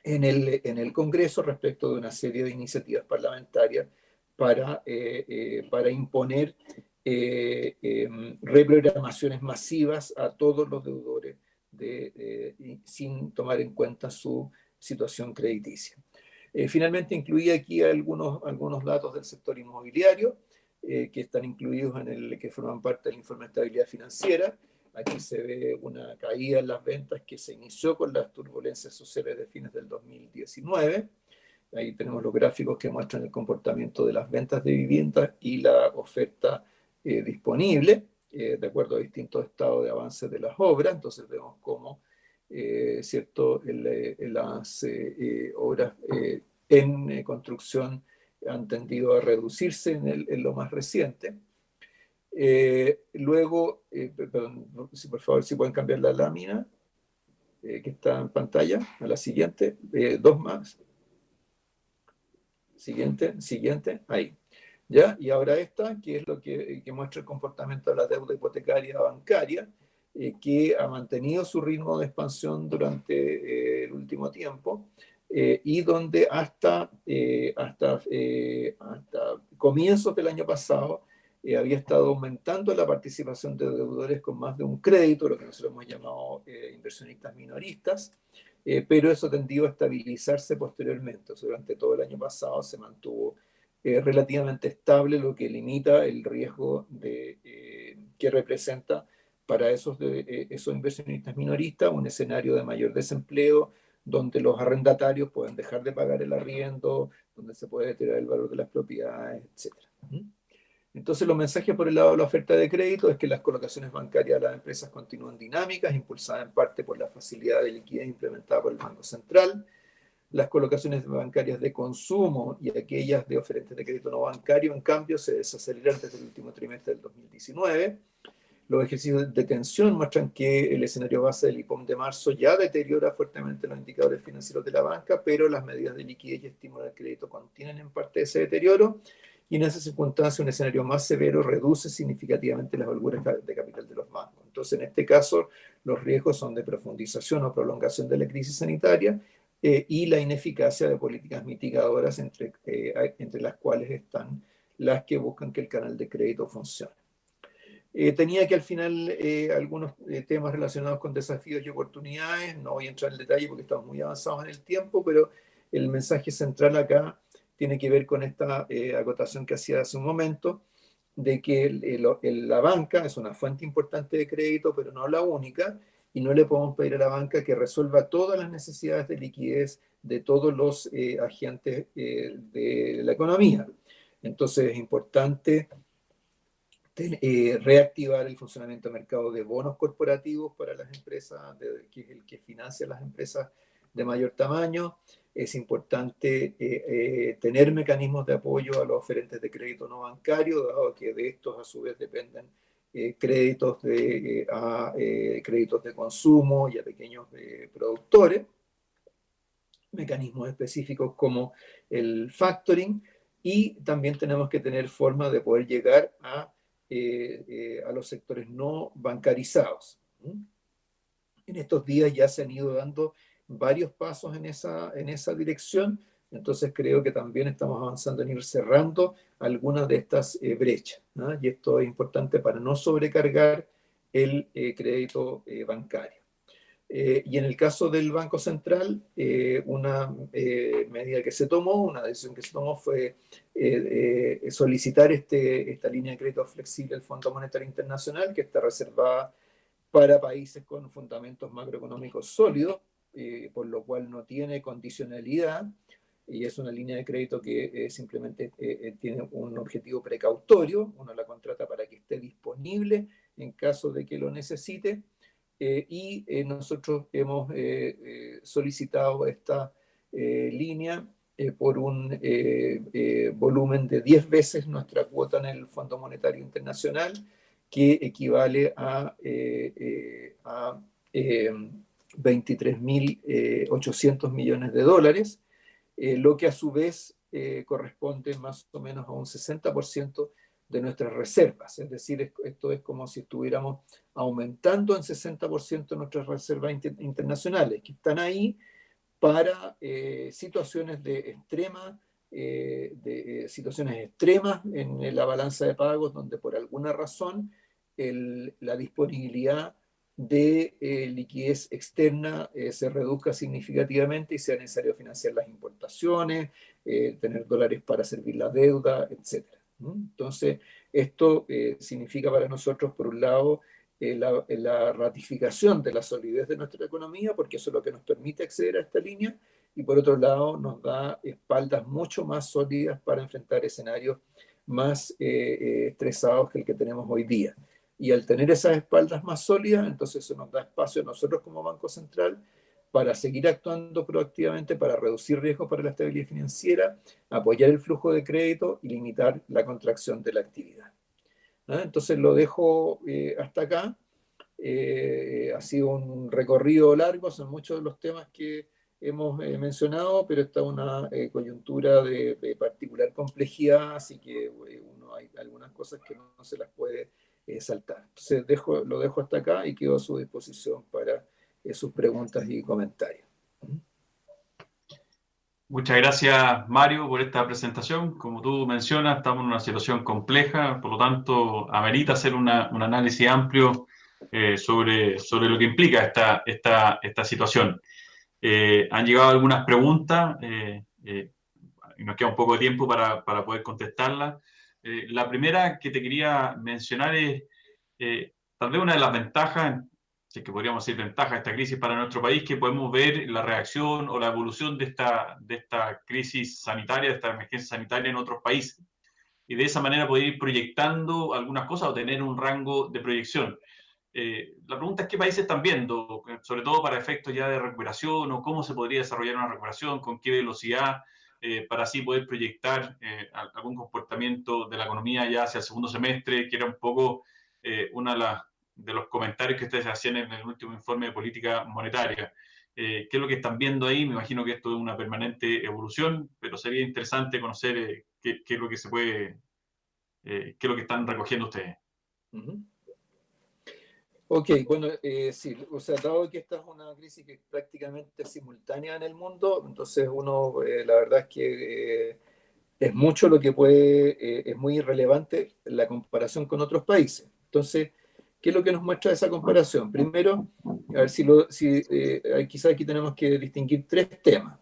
en el Congreso respecto de una serie de iniciativas parlamentarias para imponer reprogramaciones masivas a todos los deudores sin tomar en cuenta su situación crediticia. Finalmente incluí aquí algunos datos del sector inmobiliario que están incluidos que forman parte del informe de estabilidad financiera. Aquí se ve una caída en las ventas que se inició con las turbulencias sociales de fines del 2019. Ahí tenemos los gráficos que muestran el comportamiento de las ventas de viviendas y la oferta disponible, de acuerdo a distintos estados de avance de las obras. Entonces vemos cómo las obras en construcción han tendido a reducirse en lo más reciente. Luego, perdón, por favor, si pueden cambiar la lámina que está en pantalla, a la siguiente, dos más. Siguiente, ahí. ¿Ya? Y ahora esta, que es lo que muestra el comportamiento de la deuda hipotecaria bancaria, que ha mantenido su ritmo de expansión durante el último tiempo y donde hasta comienzos del año pasado había estado aumentando la participación de deudores con más de un crédito, lo que nosotros hemos llamado inversionistas minoristas, pero eso tendió a estabilizarse posteriormente. O sea, durante todo el año pasado se mantuvo relativamente estable, lo que limita el riesgo que representa para esos inversionistas minoristas un escenario de mayor desempleo, donde los arrendatarios pueden dejar de pagar el arriendo, donde se puede deteriorar el valor de las propiedades, etc. Entonces, los mensajes por el lado de la oferta de crédito es que las colocaciones bancarias de las empresas continúan dinámicas, impulsadas en parte por la facilidad de liquidez implementada por el Banco Central. Las colocaciones bancarias de consumo y aquellas de oferentes de crédito no bancario, en cambio, se desaceleran desde el último trimestre del 2019. Los ejercicios de tensión muestran que el escenario base del IPOM de marzo ya deteriora fuertemente los indicadores financieros de la banca, pero las medidas de liquidez y estímulo al crédito contienen en parte ese deterioro, y en esa circunstancia un escenario más severo reduce significativamente las holguras de capital de los bancos. Entonces, en este caso, los riesgos son de profundización o prolongación de la crisis sanitaria y la ineficacia de políticas mitigadoras entre las cuales están las que buscan que el canal de crédito funcione. Tenía que al final algunos temas relacionados con desafíos y oportunidades. No voy a entrar en detalle porque estamos muy avanzados en el tiempo, pero el mensaje central acá tiene que ver con esta acotación que hacía hace un momento, de que la banca es una fuente importante de crédito, pero no la única, y no le podemos pedir a la banca que resuelva todas las necesidades de liquidez de todos los agentes de la economía. Entonces es importante reactivar el funcionamiento del mercado de bonos corporativos para las empresas, que es el que financia las empresas de mayor tamaño. Es importante tener mecanismos de apoyo a los oferentes de crédito no bancario, dado que de estos a su vez dependen créditos créditos de consumo y a pequeños productores. Mecanismos específicos como el factoring, y también tenemos que tener forma de poder llegar a los sectores no bancarizados. En estos días ya se han ido dando varios pasos en esa dirección, entonces creo que también estamos avanzando en ir cerrando algunas de estas brechas, ¿no? Y esto es importante para no sobrecargar el crédito bancario. Y en el caso del Banco Central, una medida que se tomó, una decisión que se tomó fue solicitar esta línea de crédito flexible al Fondo Monetario Internacional, que está reservada para países con fundamentos macroeconómicos sólidos, por lo cual no tiene condicionalidad, y es una línea de crédito que simplemente tiene un objetivo precautorio. Uno la contrata para que esté disponible en caso de que lo necesite. Y nosotros hemos solicitado esta línea por un volumen de 10 veces nuestra cuota en el Fondo Monetario Internacional, que equivale a 23.800 millones de dólares, lo que a su vez corresponde más o menos a un 60% de nuestras reservas. Es decir, esto es como si estuviéramos aumentando en 60% nuestras reservas internacionales, que están ahí para situaciones situaciones extremas en la balanza de pagos, donde por alguna razón la disponibilidad de liquidez externa se reduzca significativamente y sea necesario financiar las importaciones, tener dólares para servir la deuda, etc. Entonces, esto significa para nosotros, por un lado, la ratificación de la solidez de nuestra economía, porque eso es lo que nos permite acceder a esta línea, y por otro lado nos da espaldas mucho más sólidas para enfrentar escenarios más estresados que el que tenemos hoy día. Y al tener esas espaldas más sólidas, entonces eso nos da espacio a nosotros como Banco Central para seguir actuando proactivamente, para reducir riesgos para la estabilidad financiera, apoyar el flujo de crédito y limitar la contracción de la actividad. Entonces lo dejo hasta acá. Ha sido un recorrido largo, son muchos de los temas que hemos mencionado, pero esta es una coyuntura de particular complejidad, así que hay algunas cosas que no se las puede saltar. Entonces lo dejo hasta acá y quedo a su disposición para sus preguntas y comentarios. Muchas gracias, Mario, por esta presentación. Como tú mencionas, estamos en una situación compleja, por lo tanto, amerita hacer un análisis amplio sobre lo que implica esta situación. Han llegado algunas preguntas y nos queda un poco de tiempo para poder contestarlas. La primera que te quería mencionar es tal vez una de las ventajas, si es que podríamos decir ventaja de esta crisis para nuestro país, que podemos ver la reacción o la evolución de esta crisis sanitaria, de esta emergencia sanitaria en otros países. Y de esa manera poder ir proyectando algunas cosas o tener un rango de proyección. La pregunta es qué países están viendo, sobre todo para efectos ya de recuperación, o cómo se podría desarrollar una recuperación, con qué velocidad, para así poder proyectar algún comportamiento de la economía ya hacia el segundo semestre, que era un poco una de los comentarios que ustedes hacían en el último informe de política monetaria. ¿Qué es lo que están viendo ahí? Me imagino que esto es una permanente evolución, pero sería interesante conocer qué es lo que se puede, qué es lo que están recogiendo ustedes. Ok, bueno, sí, o sea, dado que esta es una crisis que es prácticamente simultánea en el mundo, entonces uno, la verdad es que es mucho lo que es muy irrelevante la comparación con otros países. Entonces, ¿qué es lo que nos muestra esa comparación? Primero, a ver quizás aquí tenemos que distinguir tres temas.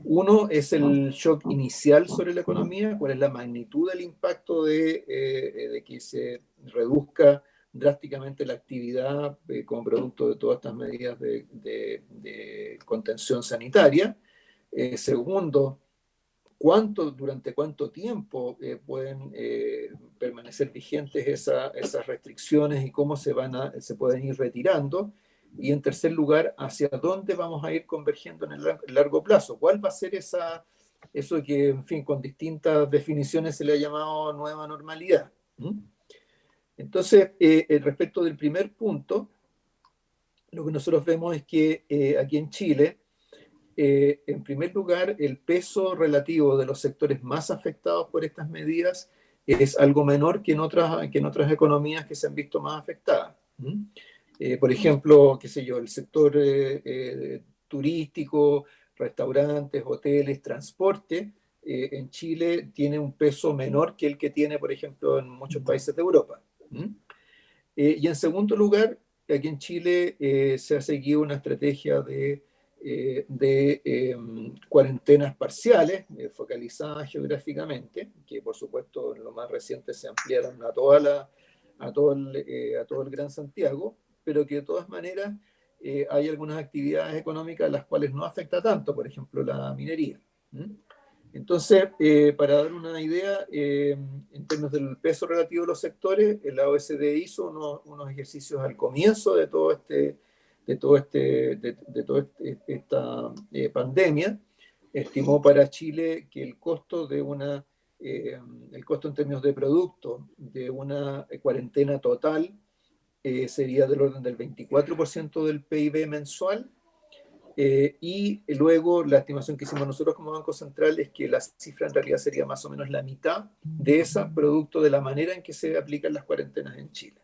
Uno es el shock inicial sobre la economía, cuál es la magnitud del impacto de que se reduzca drásticamente la actividad como producto de todas estas medidas de contención sanitaria. Segundo, durante cuánto tiempo pueden permanecer vigentes esas restricciones y cómo se pueden ir retirando. Y en tercer lugar, hacia dónde vamos a ir convergiendo en el largo plazo. ¿Cuál va a ser eso que, en fin, con distintas definiciones se le ha llamado nueva normalidad? Entonces, respecto del primer punto, lo que nosotros vemos es que aquí en Chile, en primer lugar, el peso relativo de los sectores más afectados por estas medidas es algo menor que en otras economías que se han visto más afectadas. Por ejemplo, qué sé yo, el sector turístico, restaurantes, hoteles, transporte, en Chile tiene un peso menor que el que tiene, por ejemplo, en muchos países de Europa. Y en segundo lugar, aquí en Chile se ha seguido una estrategia de cuarentenas parciales, focalizadas geográficamente, que por supuesto en lo más reciente se ampliaron a todo el Gran Santiago, pero que de todas maneras hay algunas actividades económicas a las cuales no afecta tanto, por ejemplo la minería. Entonces, para dar una idea, en términos del peso relativo de los sectores, la OECD hizo unos ejercicios al comienzo de esta pandemia. Estimó para Chile que el costo en términos de producto de una cuarentena total sería del orden del 24% del PIB mensual. Y luego la estimación que hicimos nosotros como Banco Central es que la cifra en realidad sería más o menos la mitad de esa, producto de la manera en que se aplican las cuarentenas en Chile.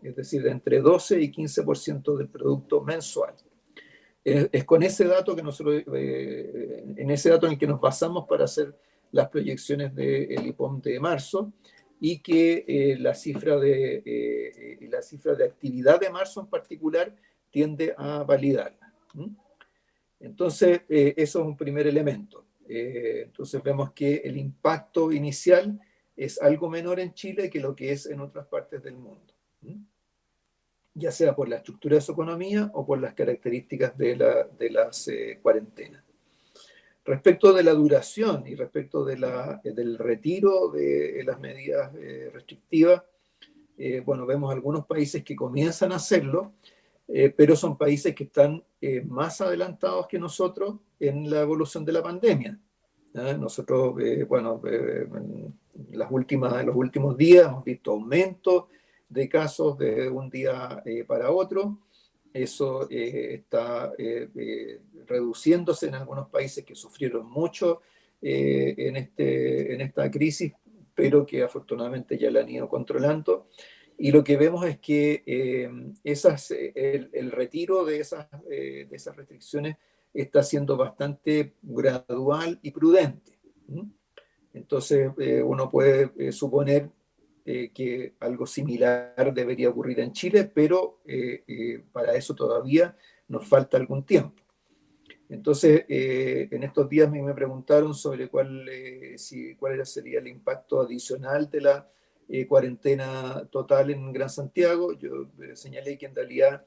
Es decir, de entre 12 y 15% del producto mensual. Es con ese dato que nosotros, en ese dato en el que nos basamos para hacer las proyecciones del IPOM de marzo, y que la cifra de actividad de marzo en particular tiende a validarla. Entonces, eso es un primer elemento. Entonces vemos que el impacto inicial es algo menor en Chile que lo que es en otras partes del mundo, ya sea por la estructura de su economía o por las características de las cuarentenas. Respecto de la duración y respecto del retiro de las medidas restrictivas, bueno, vemos algunos países que comienzan a hacerlo, pero son países que están más adelantados que nosotros en la evolución de la pandemia. Nosotros, bueno, en los últimos días hemos visto aumentos de casos de un día para otro. Eso está reduciéndose en algunos países que sufrieron mucho en esta crisis, pero que afortunadamente ya la han ido controlando. Y lo que vemos es que el retiro de esas restricciones está siendo bastante gradual y prudente. Entonces, uno puede suponer que algo similar debería ocurrir en Chile, pero para eso todavía nos falta algún tiempo. Entonces, en estos días me preguntaron sobre cuál sería el impacto adicional de la cuarentena total en Gran Santiago. Yo señalé que en realidad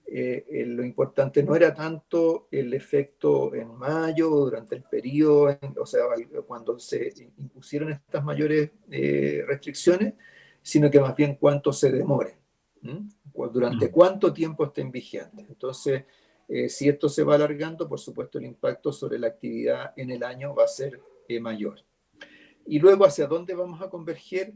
lo importante no era tanto el efecto en mayo, durante el periodo, o sea, cuando se impusieron estas mayores restricciones, sino que más bien cuánto se demore, durante cuánto tiempo estén vigentes. Entonces, si esto se va alargando, por supuesto el impacto sobre la actividad en el año va a ser mayor. Y luego, ¿hacia dónde vamos a converger?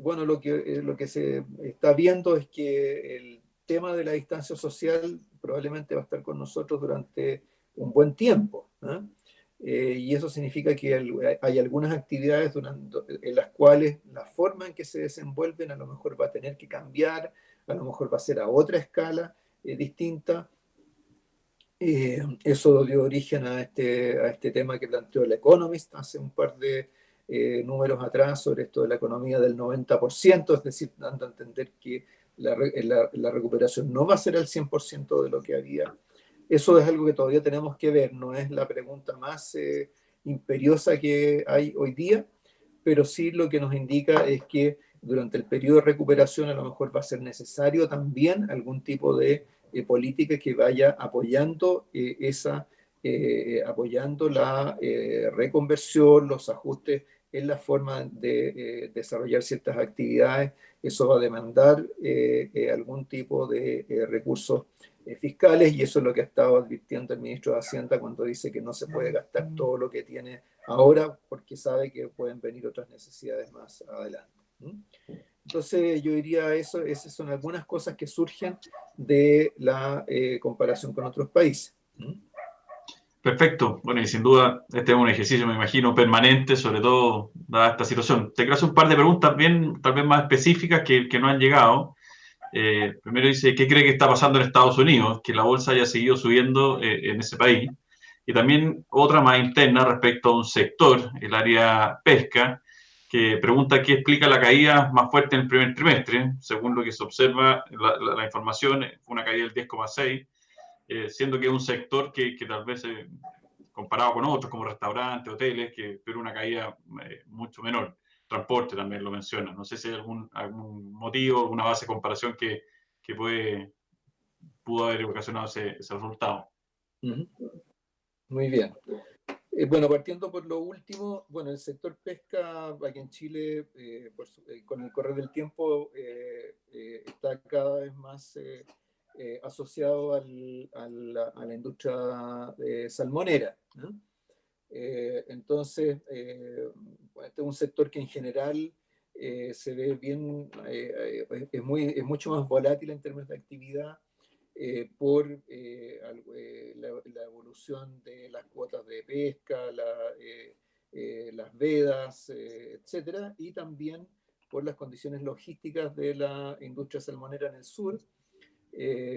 Bueno, lo que se está viendo es que el tema de la distancia social probablemente va a estar con nosotros durante un buen tiempo, y eso significa que hay algunas actividades en las cuales la forma en que se desenvuelven a lo mejor va a tener que cambiar, a lo mejor va a ser a otra escala distinta. Eso dio origen a este tema que planteó el Economist hace un par de números atrás sobre esto de la economía del 90%, es decir, dando a entender que la recuperación no va a ser al 100% de lo que había Eso es algo que todavía tenemos que ver, no es la pregunta más imperiosa que hay hoy día, pero sí lo que nos indica es que durante el periodo de recuperación a lo mejor va a ser necesario también algún tipo de política que vaya apoyando apoyando la reconversión, los ajustes en la forma de desarrollar ciertas actividades. Eso va a demandar algún tipo de recursos fiscales, y eso es lo que ha estado advirtiendo el ministro de Hacienda cuando dice que no se puede gastar todo lo que tiene ahora porque sabe que pueden venir otras necesidades más adelante. Entonces yo diría eso, esas son algunas cosas que surgen de la comparación con otros países. Perfecto. Bueno, y sin duda, este es un ejercicio, me imagino, permanente, sobre todo dada esta situación. Te quiero hacer un par de preguntas bien, tal vez más específicas que no han llegado. Primero dice, ¿qué cree que está pasando en Estados Unidos? Que la bolsa haya seguido subiendo en ese país. Y también otra más interna respecto a un sector, el área pesca, que pregunta qué explica la caída más fuerte en el primer trimestre. Según lo que se observa, la información fue una caída del 10,6, siendo que es un sector que tal vez, comparado con otros como restaurantes, hoteles, que tuvo una caída mucho menor. Transporte también lo menciona. No sé si hay algún motivo, alguna base de comparación que pudo haber ocasionado ese resultado. Muy bien. Bueno, partiendo por lo último, bueno, el sector pesca aquí en Chile, con el correr del tiempo, está cada vez más asociado a la industria salmonera, ¿no? Entonces, este es un sector que en general se ve bien, es mucho más volátil en términos de actividad por la evolución de las cuotas de pesca, las vedas, etcétera, y también por las condiciones logísticas de la industria salmonera en el sur.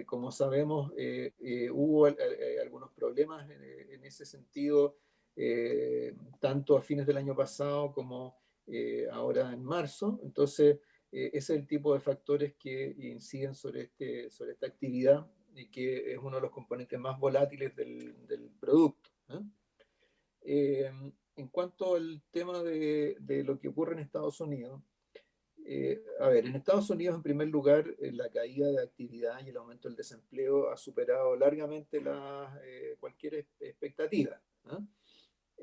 Como sabemos, hubo algunos problemas en ese sentido, tanto a fines del año pasado como ahora en marzo. Entonces, ese es el tipo de factores que inciden sobre esta actividad y que es uno de los componentes más volátiles del producto, ¿eh? En cuanto al tema de lo que ocurre en Estados Unidos, a ver, en Estados Unidos, en primer lugar, la caída de actividad y el aumento del desempleo ha superado largamente cualquier expectativa, ¿no?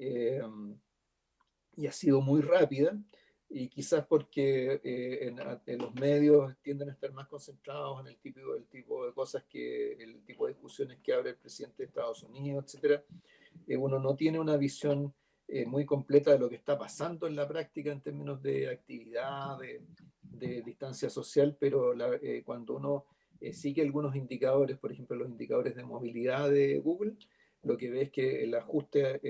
Eh, y ha sido muy rápida, y quizás porque en los medios tienden a estar más concentrados en el tipo de cosas el tipo de discusiones que abre el presidente de Estados Unidos, etcétera. Uno no tiene una visión muy completa de lo que está pasando en la práctica en términos de actividad, de distancia social, pero cuando uno sigue algunos indicadores, por ejemplo, los indicadores de movilidad de Google, lo que ve es que el ajuste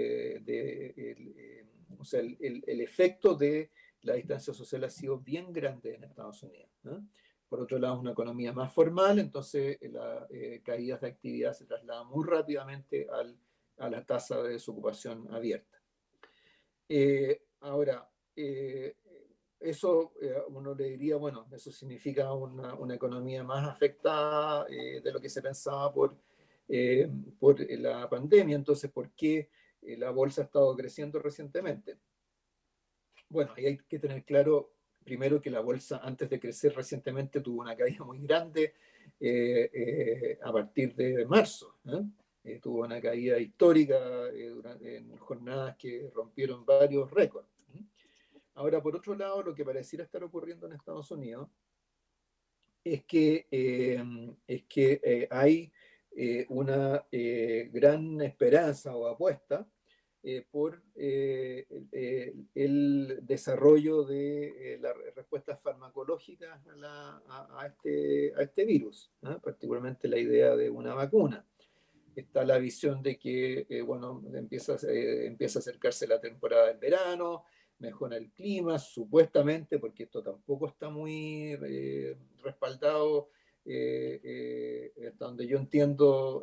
o sea, el efecto de la distancia social ha sido bien grande en Estados Unidos, ¿no? Por otro lado, es una economía más formal, entonces las caídas de actividad se trasladan muy rápidamente a la tasa de desocupación abierta. Ahora, eso uno le diría, bueno, eso significa una economía más afectada de lo que se pensaba por la pandemia. Entonces, ¿por qué la bolsa ha estado creciendo recientemente? Bueno, ahí hay que tener claro primero que la bolsa antes de crecer recientemente tuvo una caída muy grande a partir de marzo, ¿eh? Tuvo una caída histórica en jornadas que rompieron varios récords. Ahora, por otro lado, lo que pareciera estar ocurriendo en Estados Unidos es que hay una gran esperanza o apuesta por el desarrollo de las respuestas farmacológicas a este virus, ¿no? Particularmente la idea de una vacuna. Está la visión de que, bueno, empieza a acercarse la temporada del verano, mejora el clima, supuestamente, porque esto tampoco está muy respaldado, hasta donde yo entiendo,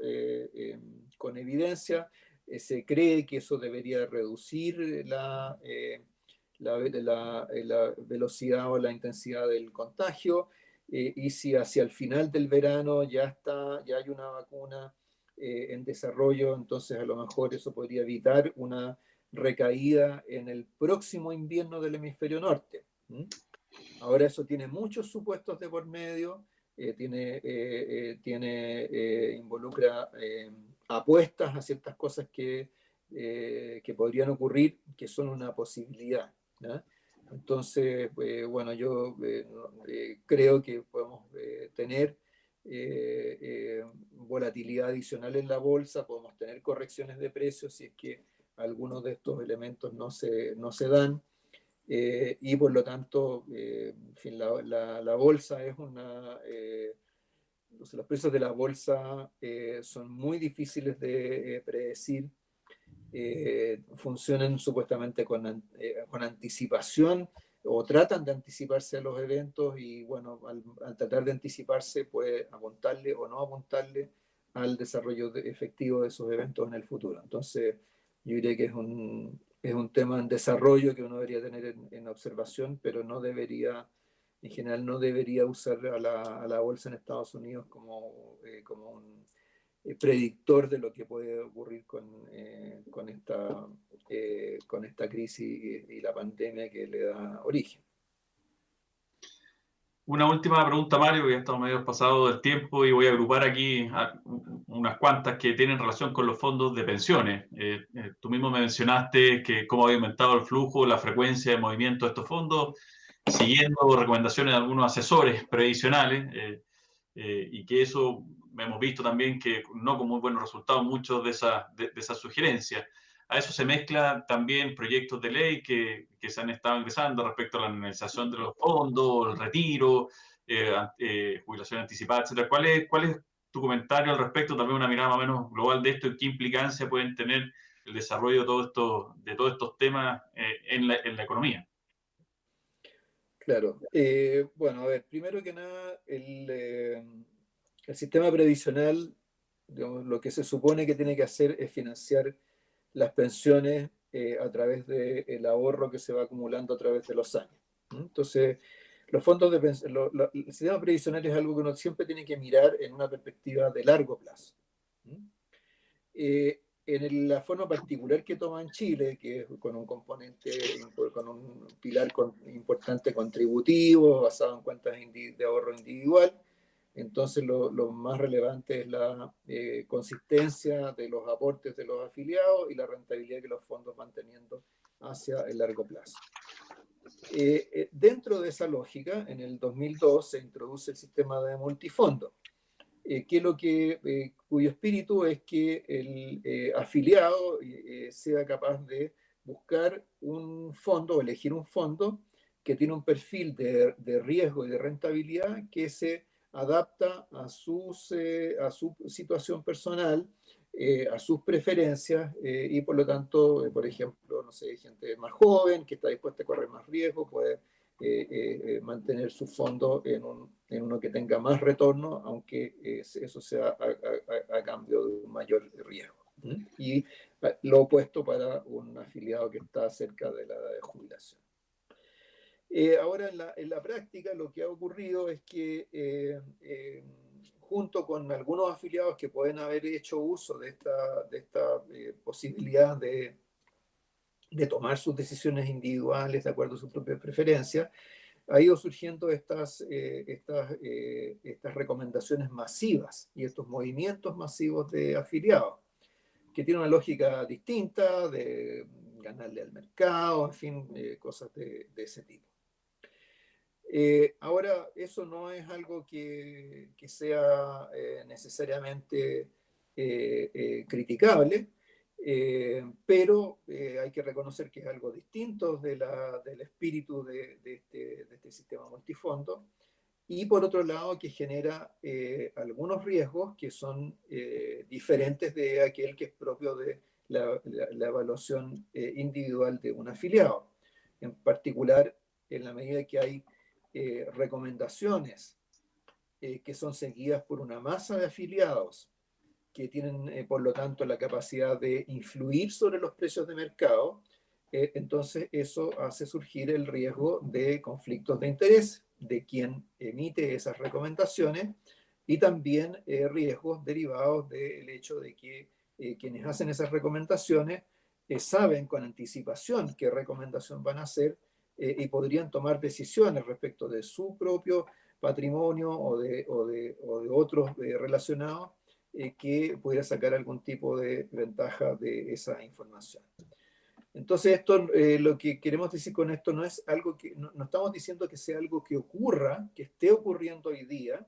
con evidencia. Se cree que eso debería reducir la velocidad o la intensidad del contagio, y si hacia el final del verano ya hay una vacuna en desarrollo, entonces a lo mejor eso podría evitar una recaída en el próximo invierno del hemisferio norte. Ahora eso tiene muchos supuestos de por medio, involucra apuestas a ciertas cosas que podrían ocurrir, que son una posibilidad, ¿no? Entonces, bueno, yo creo que podemos tener volatilidad adicional en la bolsa, podemos tener correcciones de precios si es que algunos de estos elementos no se dan. Y por lo tanto, en fin, la bolsa es una... entonces los precios de la bolsa son muy difíciles de predecir, funcionan supuestamente con anticipación o tratan de anticiparse a los eventos y bueno, al tratar de anticiparse puede apuntarle o no apuntarle al desarrollo efectivo de esos eventos en el futuro. Entonces, yo diría que es un tema en desarrollo que uno debería tener en observación, pero no debería, en general, no debería usar a la bolsa en Estados Unidos como un predictor de lo que puede ocurrir con esta crisis y la pandemia que le da origen. Una última pregunta, Mario, que ya estamos medio pasados del tiempo y voy a agrupar aquí unas cuantas que tienen relación con los fondos de pensiones. Tú mismo me mencionaste que cómo había aumentado el flujo, la frecuencia de movimiento de estos fondos, siguiendo recomendaciones de algunos asesores previsionales, y que eso hemos visto también que no con muy buenos resultados muchos de esas sugerencias. A eso se mezclan también proyectos de ley que se han estado ingresando respecto a la analización de los fondos, el retiro, jubilación anticipada, etc. ¿Cuál es tu comentario al respecto? También una mirada más o menos global de esto y qué implicancia pueden tener el desarrollo de todos estos temas en la economía. Claro. Bueno, a ver, primero que nada, el sistema previsional, digamos, lo que se supone que tiene que hacer es financiar las pensiones a través del ahorro que se va acumulando a través de los años. Entonces, los fondos de pensión, el sistema previsional es algo que uno siempre tiene que mirar en una perspectiva de largo plazo. En la forma particular que toma en Chile, que es con un componente, con un pilar importante contributivo, basado en cuentas de ahorro individual, entonces lo más relevante es la consistencia de los aportes de los afiliados y la rentabilidad que los fondos van teniendo hacia el largo plazo. Dentro de esa lógica, en el 2002 se introduce el sistema de multifondo, cuyo espíritu es que el afiliado sea capaz de buscar un fondo o elegir un fondo que tiene un perfil de riesgo y de rentabilidad que se adapta a su situación personal, a sus preferencias y por lo tanto, por ejemplo, no sé, gente más joven que está dispuesta a correr más riesgo puede mantener su fondo en uno que tenga más retorno, aunque eso sea a cambio de un mayor riesgo. Y lo opuesto para un afiliado que está cerca de la edad de jubilación. Ahora, en la práctica, lo que ha ocurrido es que junto con algunos afiliados que pueden haber hecho uso de esta posibilidad de tomar sus decisiones individuales de acuerdo a sus propias preferencias, ha ido surgiendo estas recomendaciones masivas y estos movimientos masivos de afiliados, que tienen una lógica distinta de ganarle al mercado, en fin, cosas de ese tipo. Ahora, eso no es algo que sea necesariamente criticable, pero hay que reconocer que es algo distinto del espíritu de este sistema multifondo y por otro lado que genera algunos riesgos que son diferentes de aquel que es propio de la evaluación individual de un afiliado. En particular, en la medida que hay recomendaciones que son seguidas por una masa de afiliados que tienen, por lo tanto, la capacidad de influir sobre los precios de mercado, entonces eso hace surgir el riesgo de conflictos de interés de quien emite esas recomendaciones y también riesgos derivados del hecho de que quienes hacen esas recomendaciones saben con anticipación qué recomendación van a hacer y podrían tomar decisiones respecto de su propio patrimonio o de otros relacionados que pudiera sacar algún tipo de ventaja de esa información. Entonces, esto, lo que queremos decir con esto no es algo que, no estamos diciendo que sea algo que ocurra, que esté ocurriendo hoy día,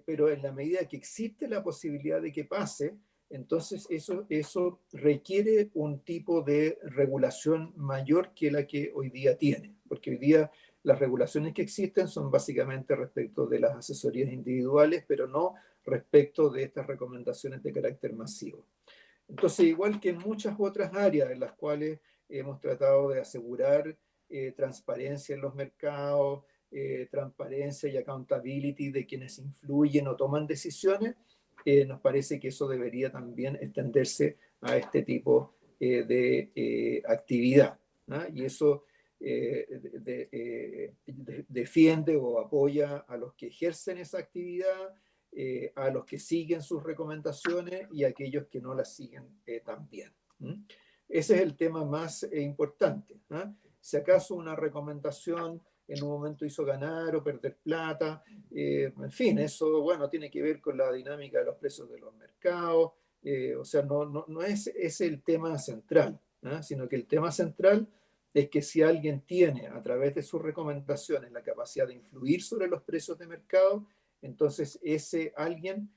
pero en la medida que existe la posibilidad de que pase, entonces eso requiere un tipo de regulación mayor que la que hoy día tiene, porque hoy día las regulaciones que existen son básicamente respecto de las asesorías individuales, pero no respecto de estas recomendaciones de carácter masivo. Entonces, igual que en muchas otras áreas en las cuales hemos tratado de asegurar transparencia en los mercados, transparencia y accountability de quienes influyen o toman decisiones, nos parece que eso debería también extenderse a este tipo de actividad, ¿no? Y eso defiende o apoya a los que ejercen esa actividad, a los que siguen sus recomendaciones y a aquellos que no las siguen también. Ese es el tema más importante. Si acaso una recomendación en un momento hizo ganar o perder plata, en fin, eso, bueno, tiene que ver con la dinámica de los precios de los mercados, o sea, no es el tema central, sino que el tema central es que si alguien tiene a través de sus recomendaciones la capacidad de influir sobre los precios de mercado, entonces ese alguien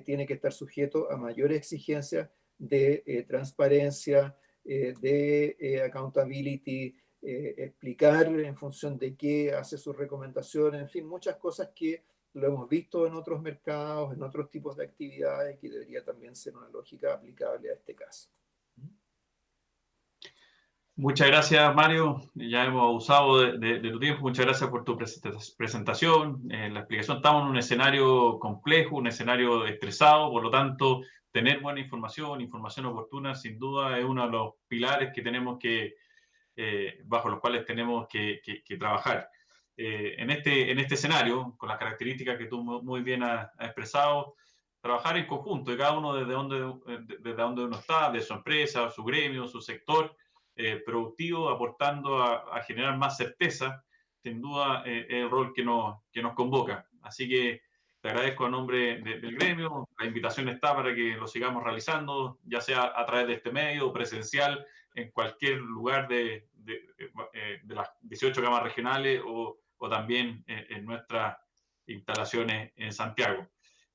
tiene que estar sujeto a mayores exigencias de transparencia, de accountability, explicar en función de qué hace sus recomendaciones, en fin, muchas cosas que lo hemos visto en otros mercados, en otros tipos de actividades, que debería también ser una lógica aplicable a este caso. Muchas gracias, Mario. Ya hemos abusado de tu tiempo. Muchas gracias por tu presentación. La explicación. Estamos en un escenario complejo, un escenario estresado, por lo tanto, tener buena información, información oportuna, sin duda es uno de los pilares que tenemos que, bajo los cuales tenemos que trabajar. En este escenario, con las características que tú muy bien has expresado, trabajar en conjunto, y cada uno desde donde uno está, de su empresa, su gremio, su sector, productivo, aportando a generar más certeza, sin duda es el rol que nos convoca. Así que te agradezco a nombre del gremio, la invitación está para que lo sigamos realizando, ya sea a través de este medio, presencial, en cualquier lugar de las 18 camas regionales o también en nuestras instalaciones en Santiago.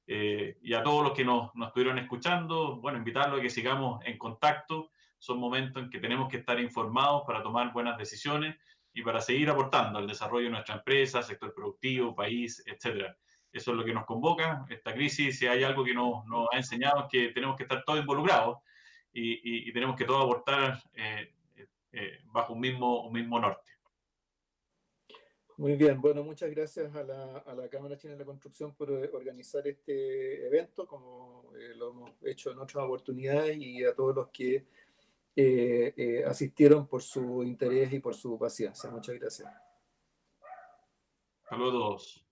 Y a todos los que nos estuvieron escuchando, bueno, invitarlos a que sigamos en contacto. Son momentos en que tenemos que estar informados para tomar buenas decisiones y para seguir aportando al desarrollo de nuestra empresa, sector productivo, país, etcétera. Eso es lo que nos convoca. Esta crisis, si hay algo que nos ha enseñado, es que tenemos que estar todos involucrados y tenemos que todos aportar bajo un mismo norte. Muy bien, bueno, muchas gracias a la Cámara Chilena de la Construcción por organizar este evento, como lo hemos hecho en otras oportunidades, y a todos los que asistieron por su interés y por su paciencia. Muchas gracias. Saludos a todos.